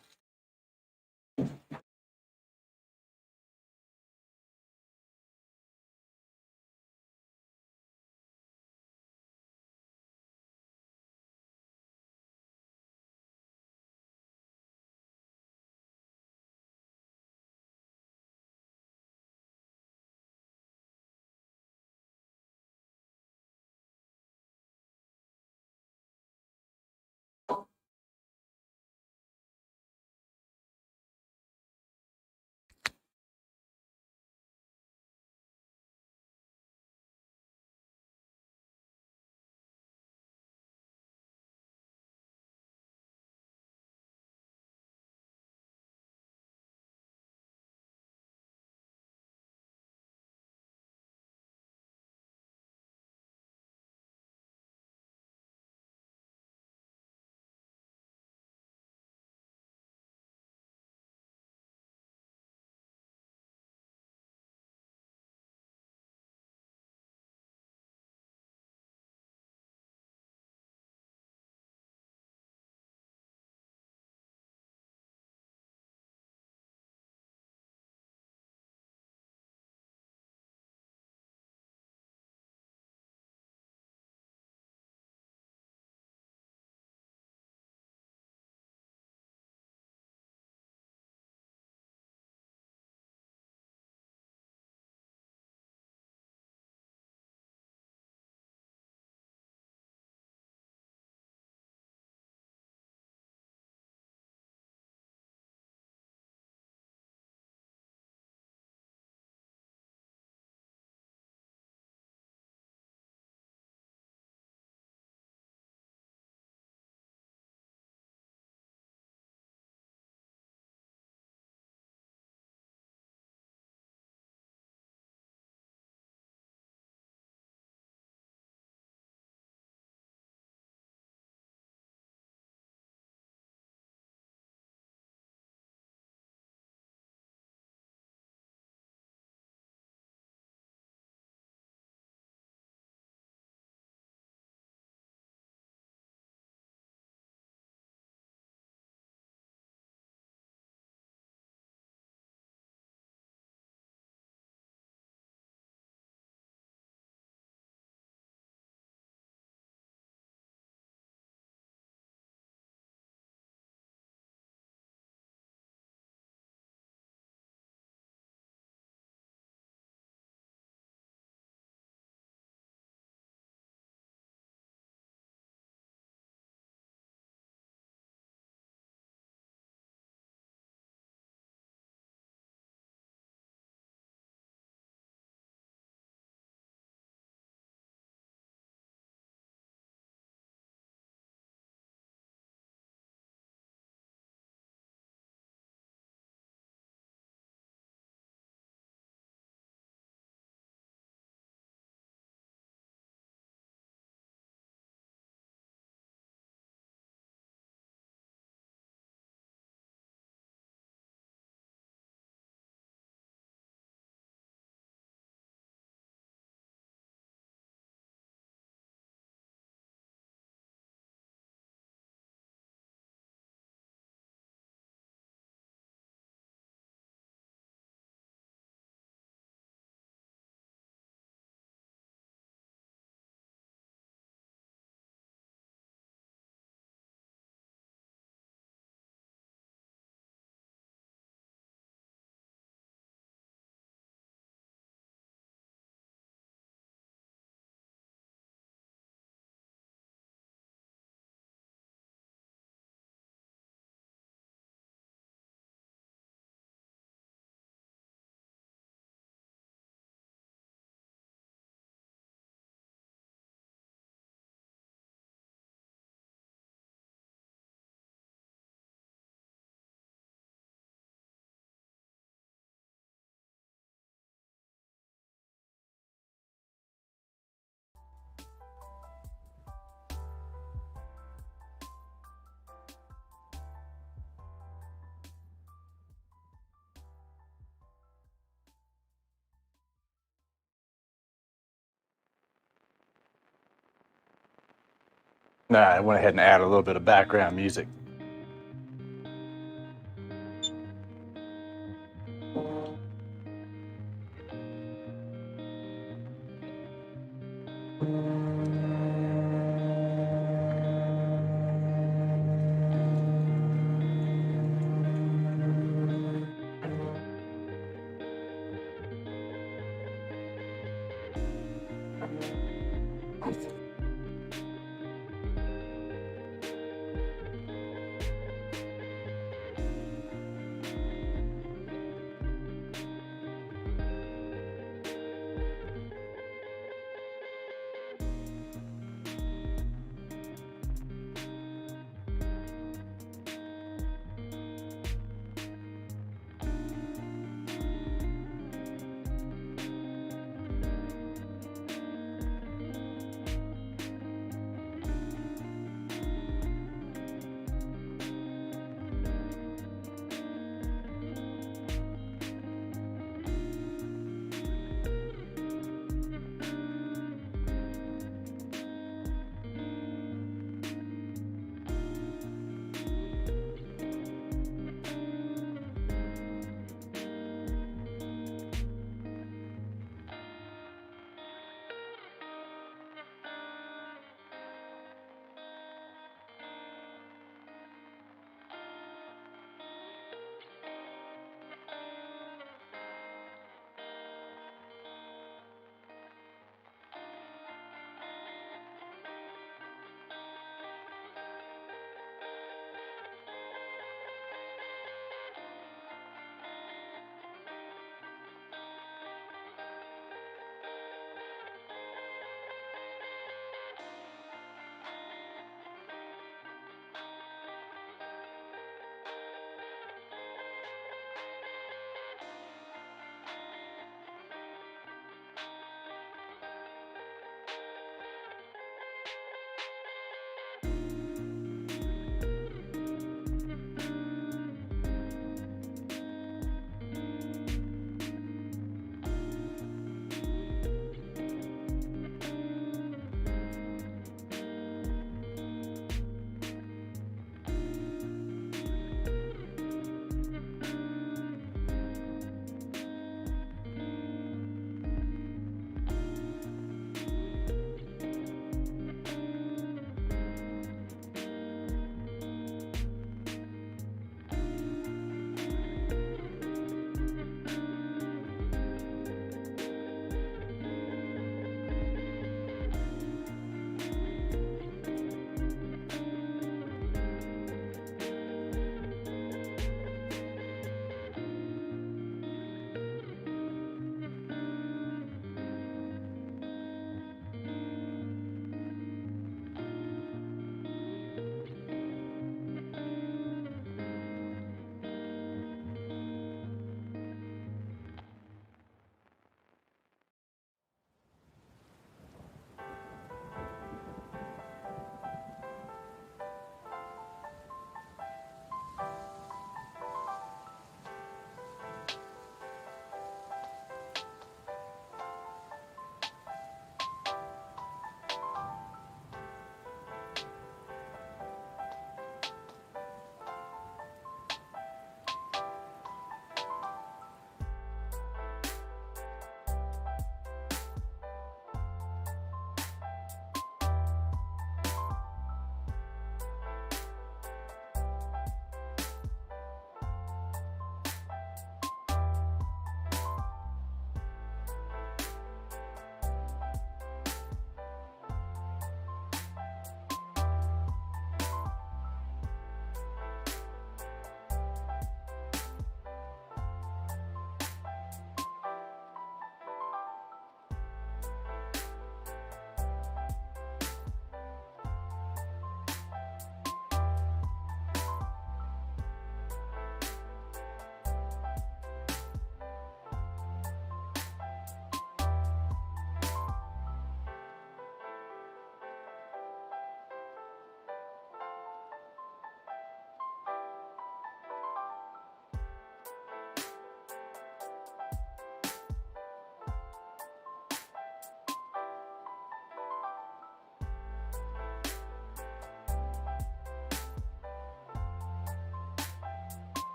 Nah, I went ahead and add a little bit of background music.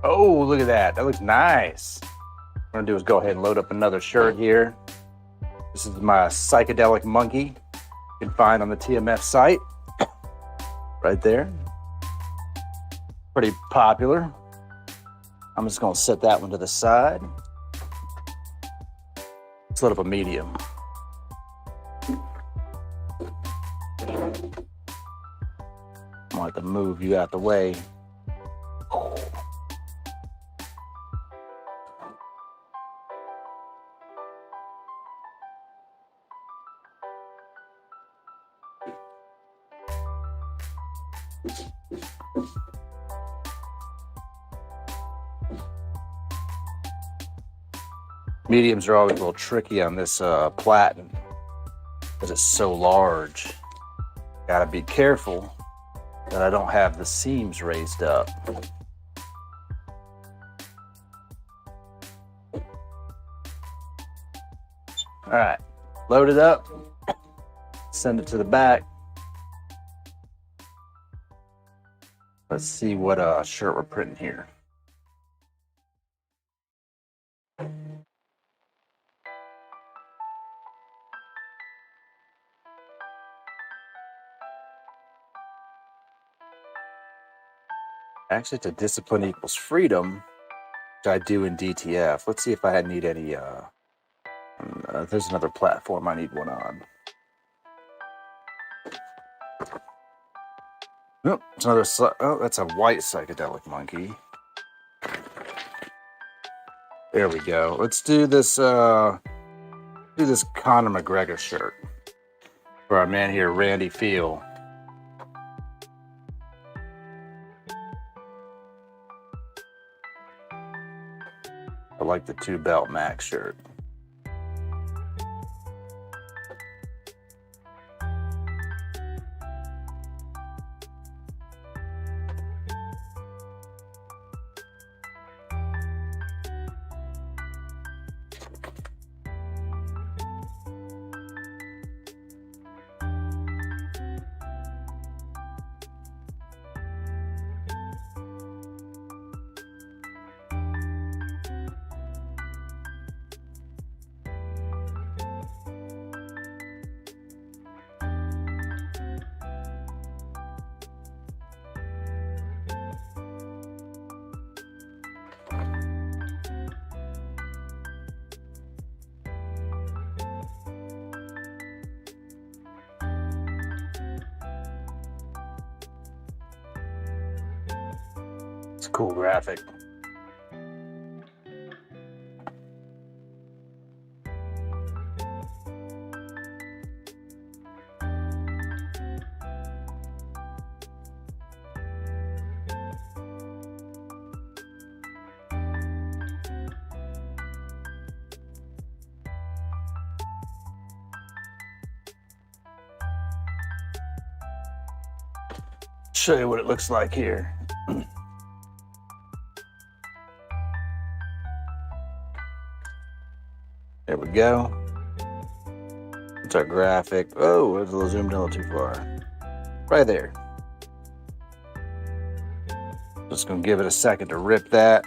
Oh, look at that. That looks nice. What I'm gonna do is go ahead and load up another shirt here. This is my Psychedelic Monkey. You can find on the TMF site. Right there. Pretty popular. I'm just gonna set that one to the side. Let's load up a medium. I want to move you out the way. Mediums are always a little tricky on this platen because it's so large. Gotta be careful that I don't have the seams raised up. All right, load it up, send it to the back. Let's see what shirt we're printing here. Actually, it's a discipline equals freedom, which I do in DTF. Let's see if I need any, there's another platform I need one on. Nope, it's another, oh, that's a white Psychedelic Monkey. There we go. Let's do this, Conor McGregor shirt for our man here, Randy Field. I like the 2-belt max shirt. It's a cool graphic. Show you what it looks like here. There we go. It's our graphic. Oh, it was a little zoomed in a little too far. Right there. Just gonna give it a second to rip that.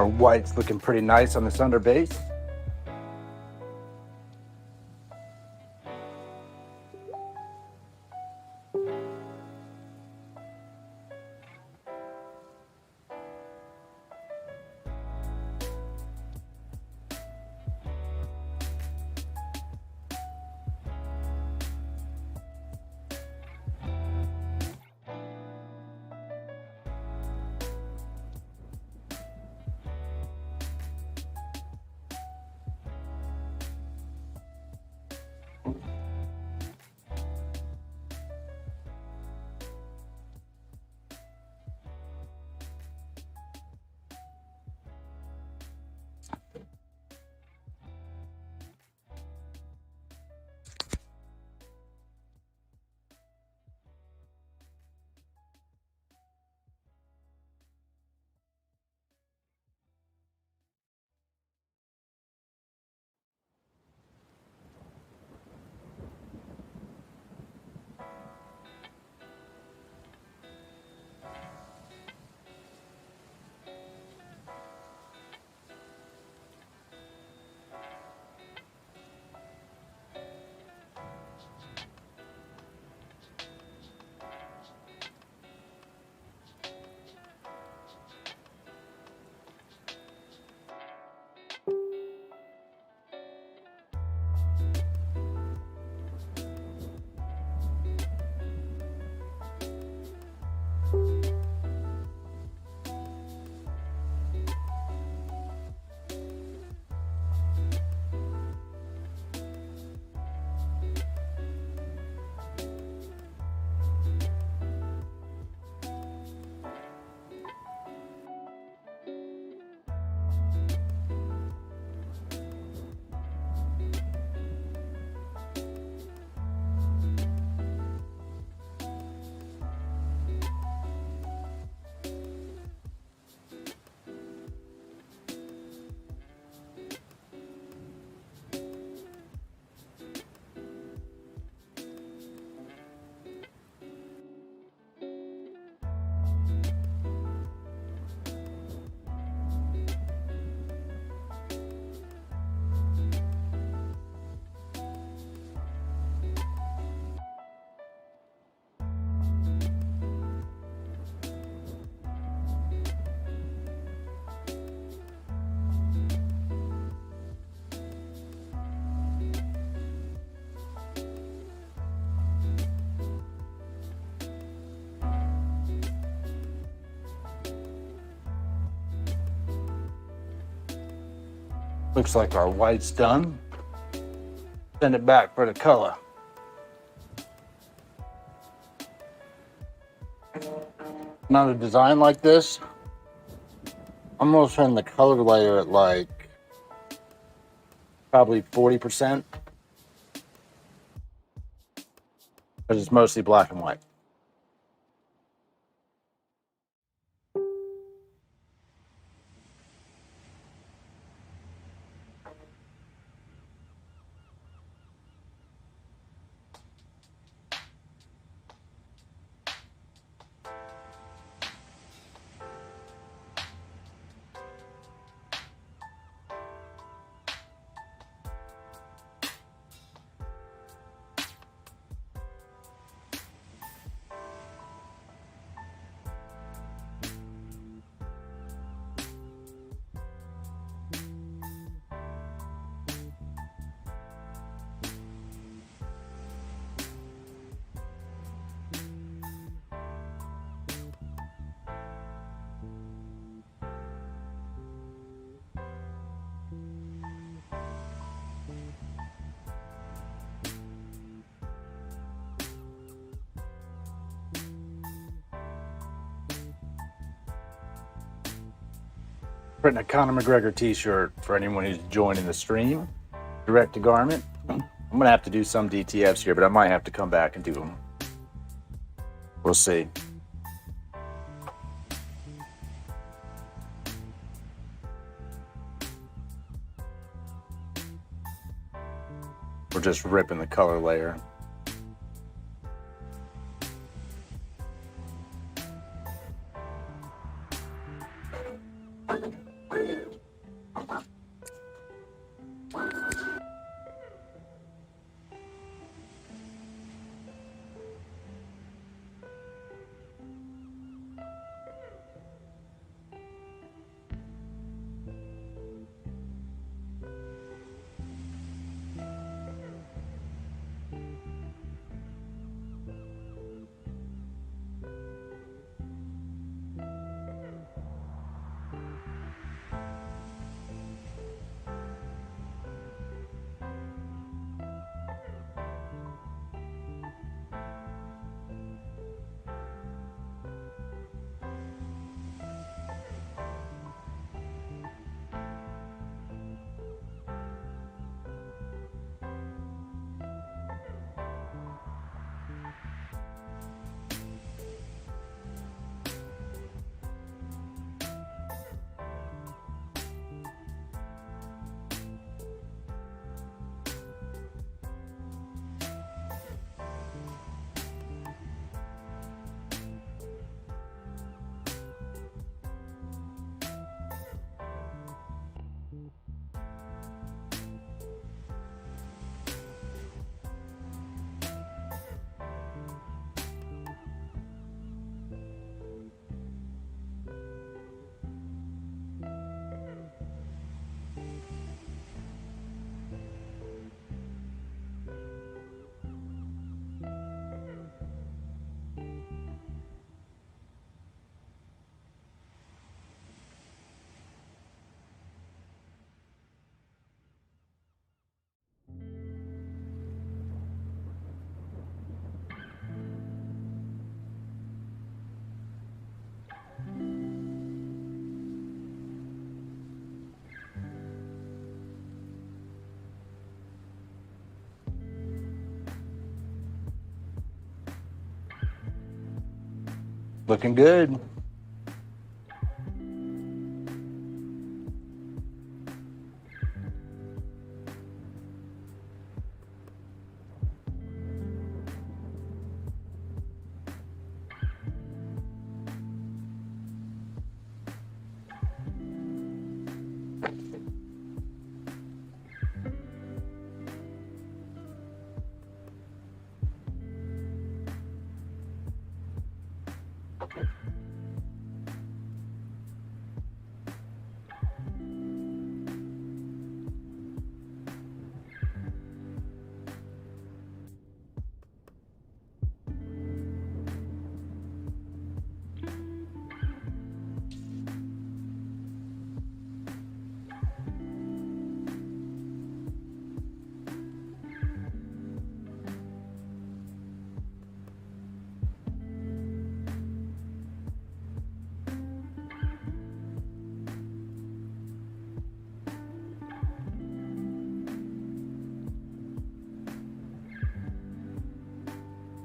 Our white's looking pretty nice on this under base. Looks like our white's done. Send it back for the color. Now a design like this, I'm gonna send the color layer at like probably 40%. Because it's mostly black and white. Printing a Conor McGregor t-shirt for anyone who's joining the stream, direct to garment. I'm gonna have to do some DTFs here, but I might have to come back and do them. We'll see. We're just ripping the color layer. Looking good.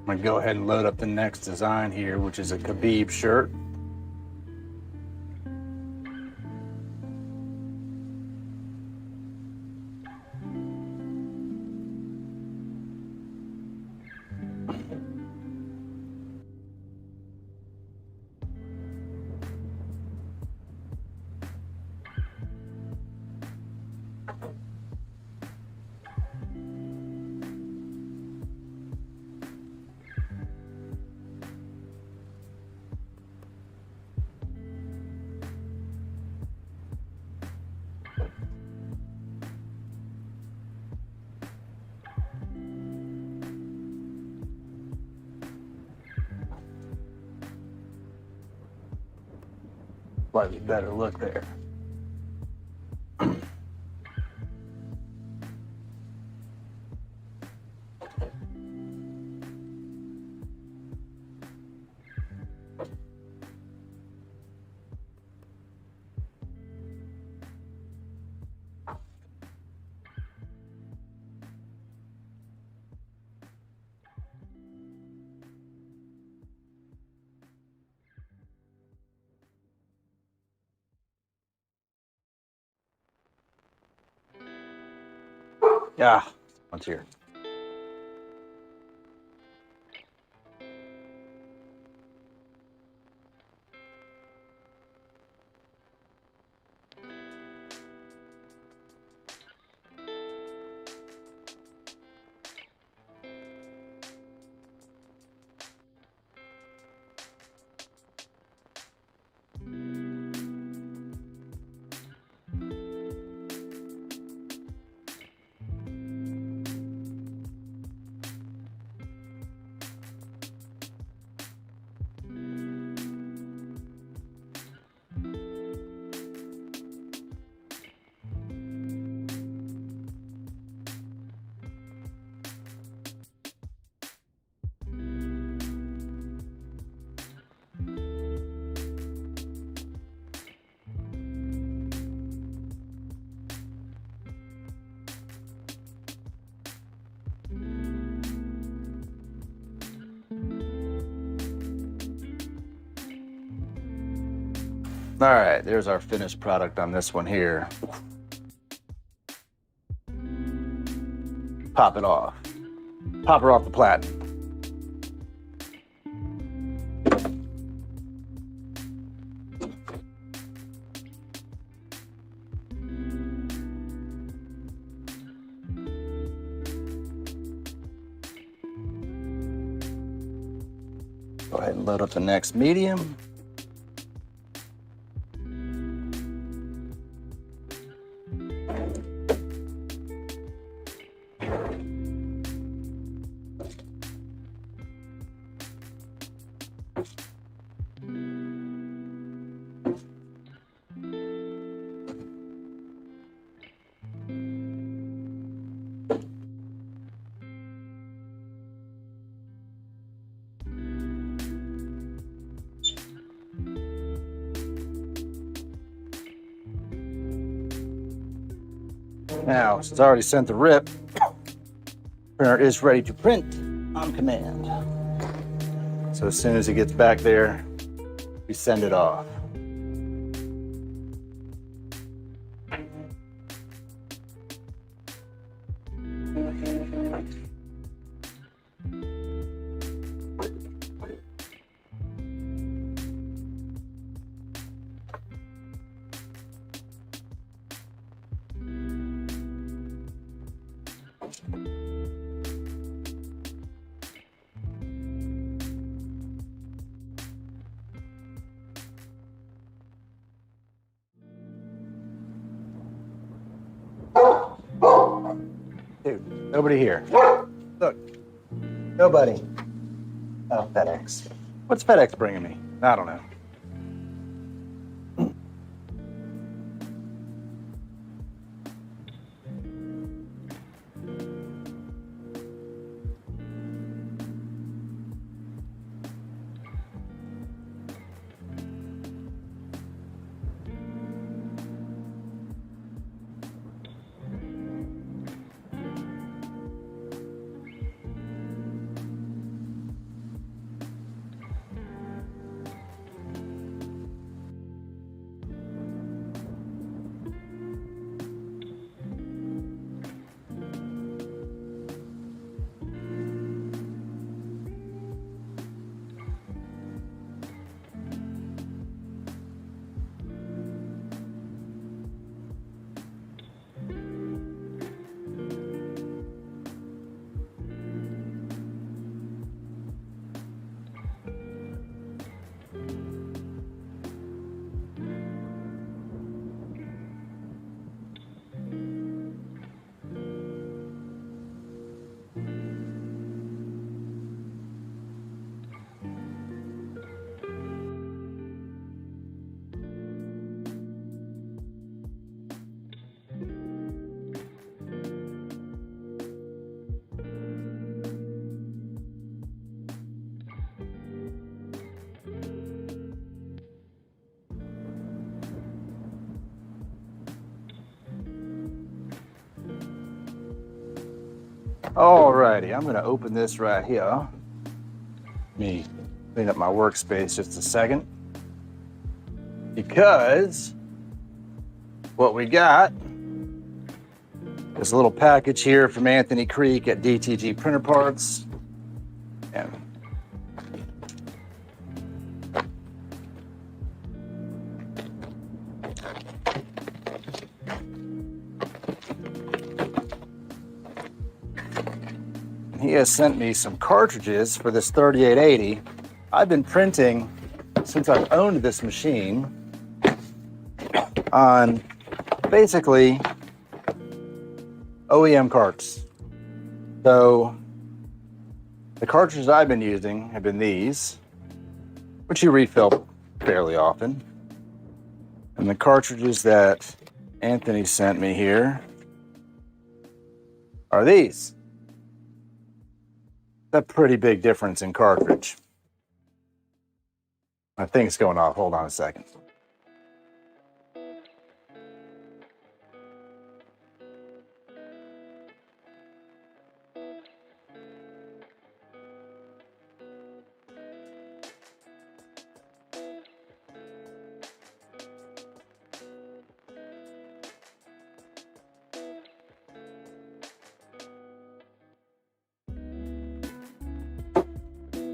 I'm gonna go ahead and load up the next design here, which is a Khabib shirt. Slightly better look there. Yeah, one's here. All right, there's our finished product on this one here. Pop it off. Pop her off the platen. Go ahead and load up the next medium. Now, it's already sent the rip. Printer is ready to print on command. So as soon as it gets back there, we send it off. Dude, nobody here. Look, nobody. Oh, FedEx. What's FedEx bringing me? I don't know. Alrighty, I'm going to open this right here. Let me clean up my workspace just a second. Because what we got is a little package here from Anthony Creek at DTG Printer Parts. And he has sent me some cartridges for this 3880. I've been printing since I've owned this machine on basically OEM carts. So the cartridges I've been using have been these, which you refill fairly often. And the cartridges that Anthony sent me here are these. A pretty big difference in cartridge. My thing's going off. Hold on a second.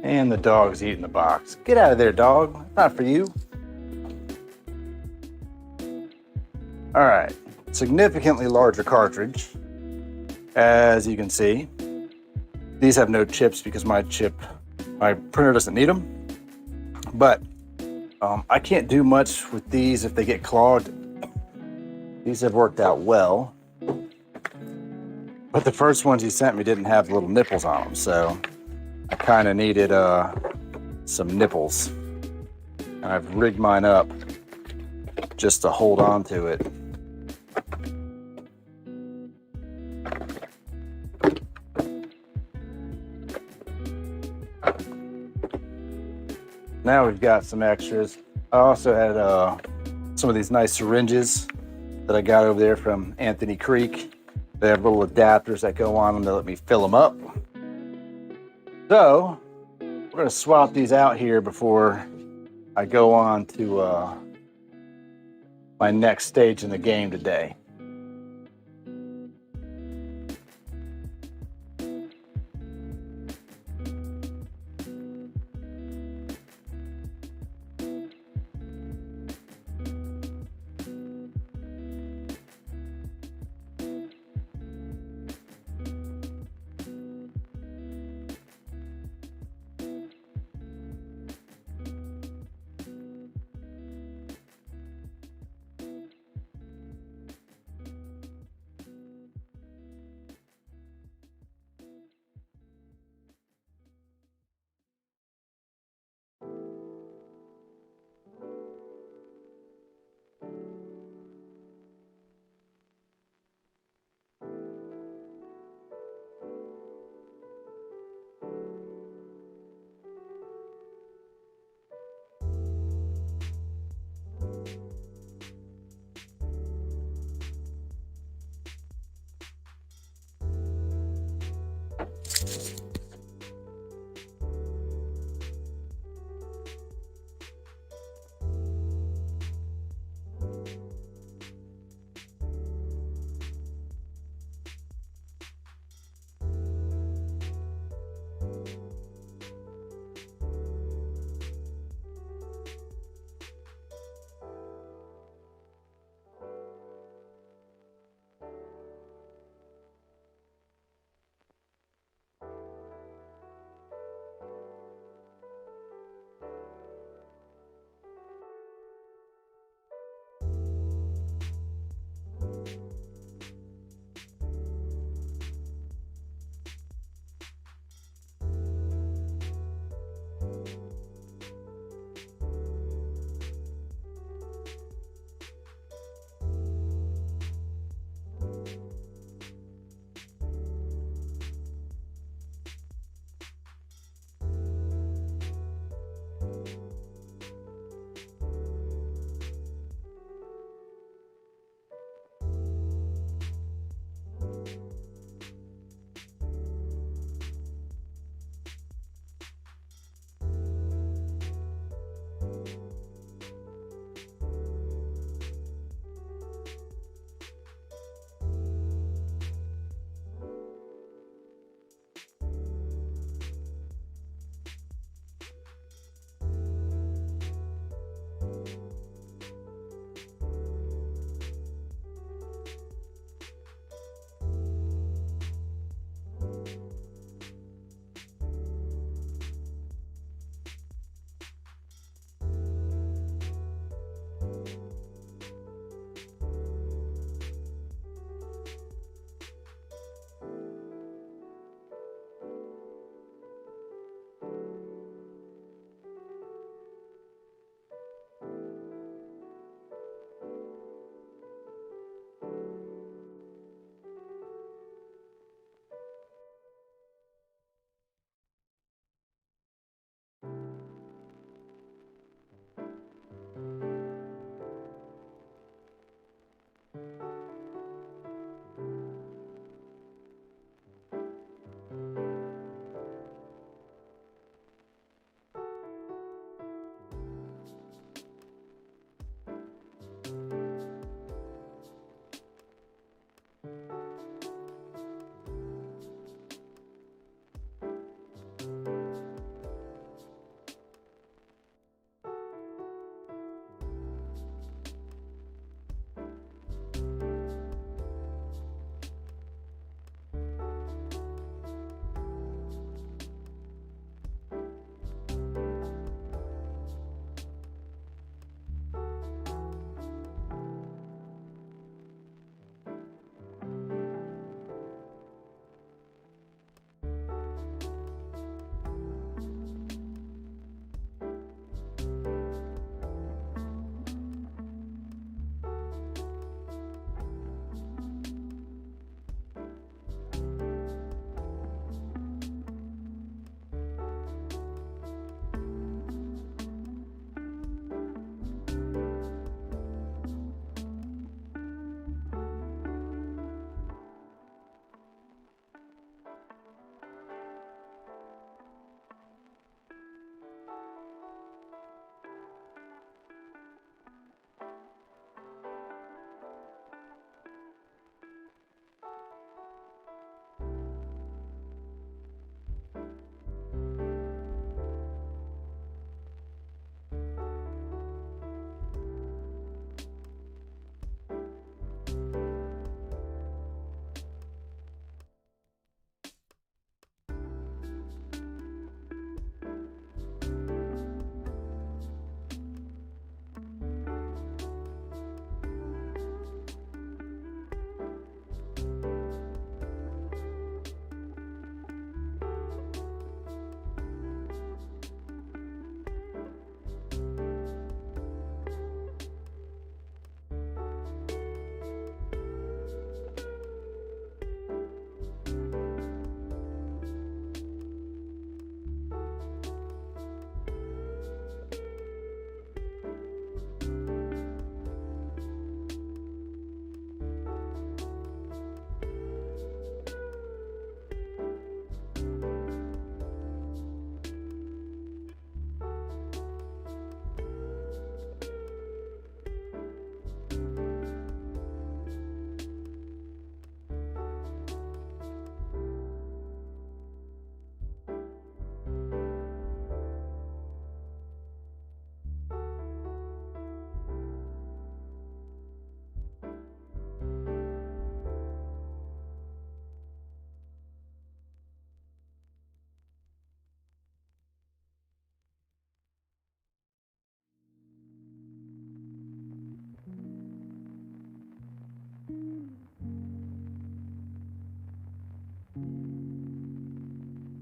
And the dog's eating the box. Get out of there, dog. It's not for you. All right, significantly larger cartridge, as you can see. These have no chips because my printer doesn't need them. But I can't do much with these if they get clogged. These have worked out well. But the first ones he sent me didn't have little nipples on them, so I kind of needed some nipples. And I've rigged mine up just to hold on to it. Now we've got some extras. I also had some of these nice syringes that I got over there from Anthony Creek. They have little adapters that go on them to let me fill them up. So we're going to swap these out here before I go on to my next stage in the game today.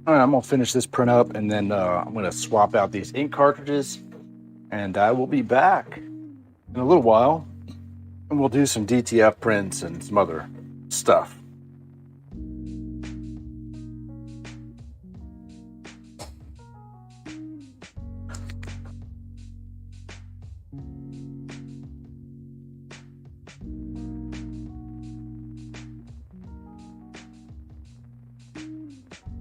All right, I'm gonna finish this print up, and then I'm gonna swap out these ink cartridges, and I will be back in a little while, and we'll do some DTF prints and some other stuff.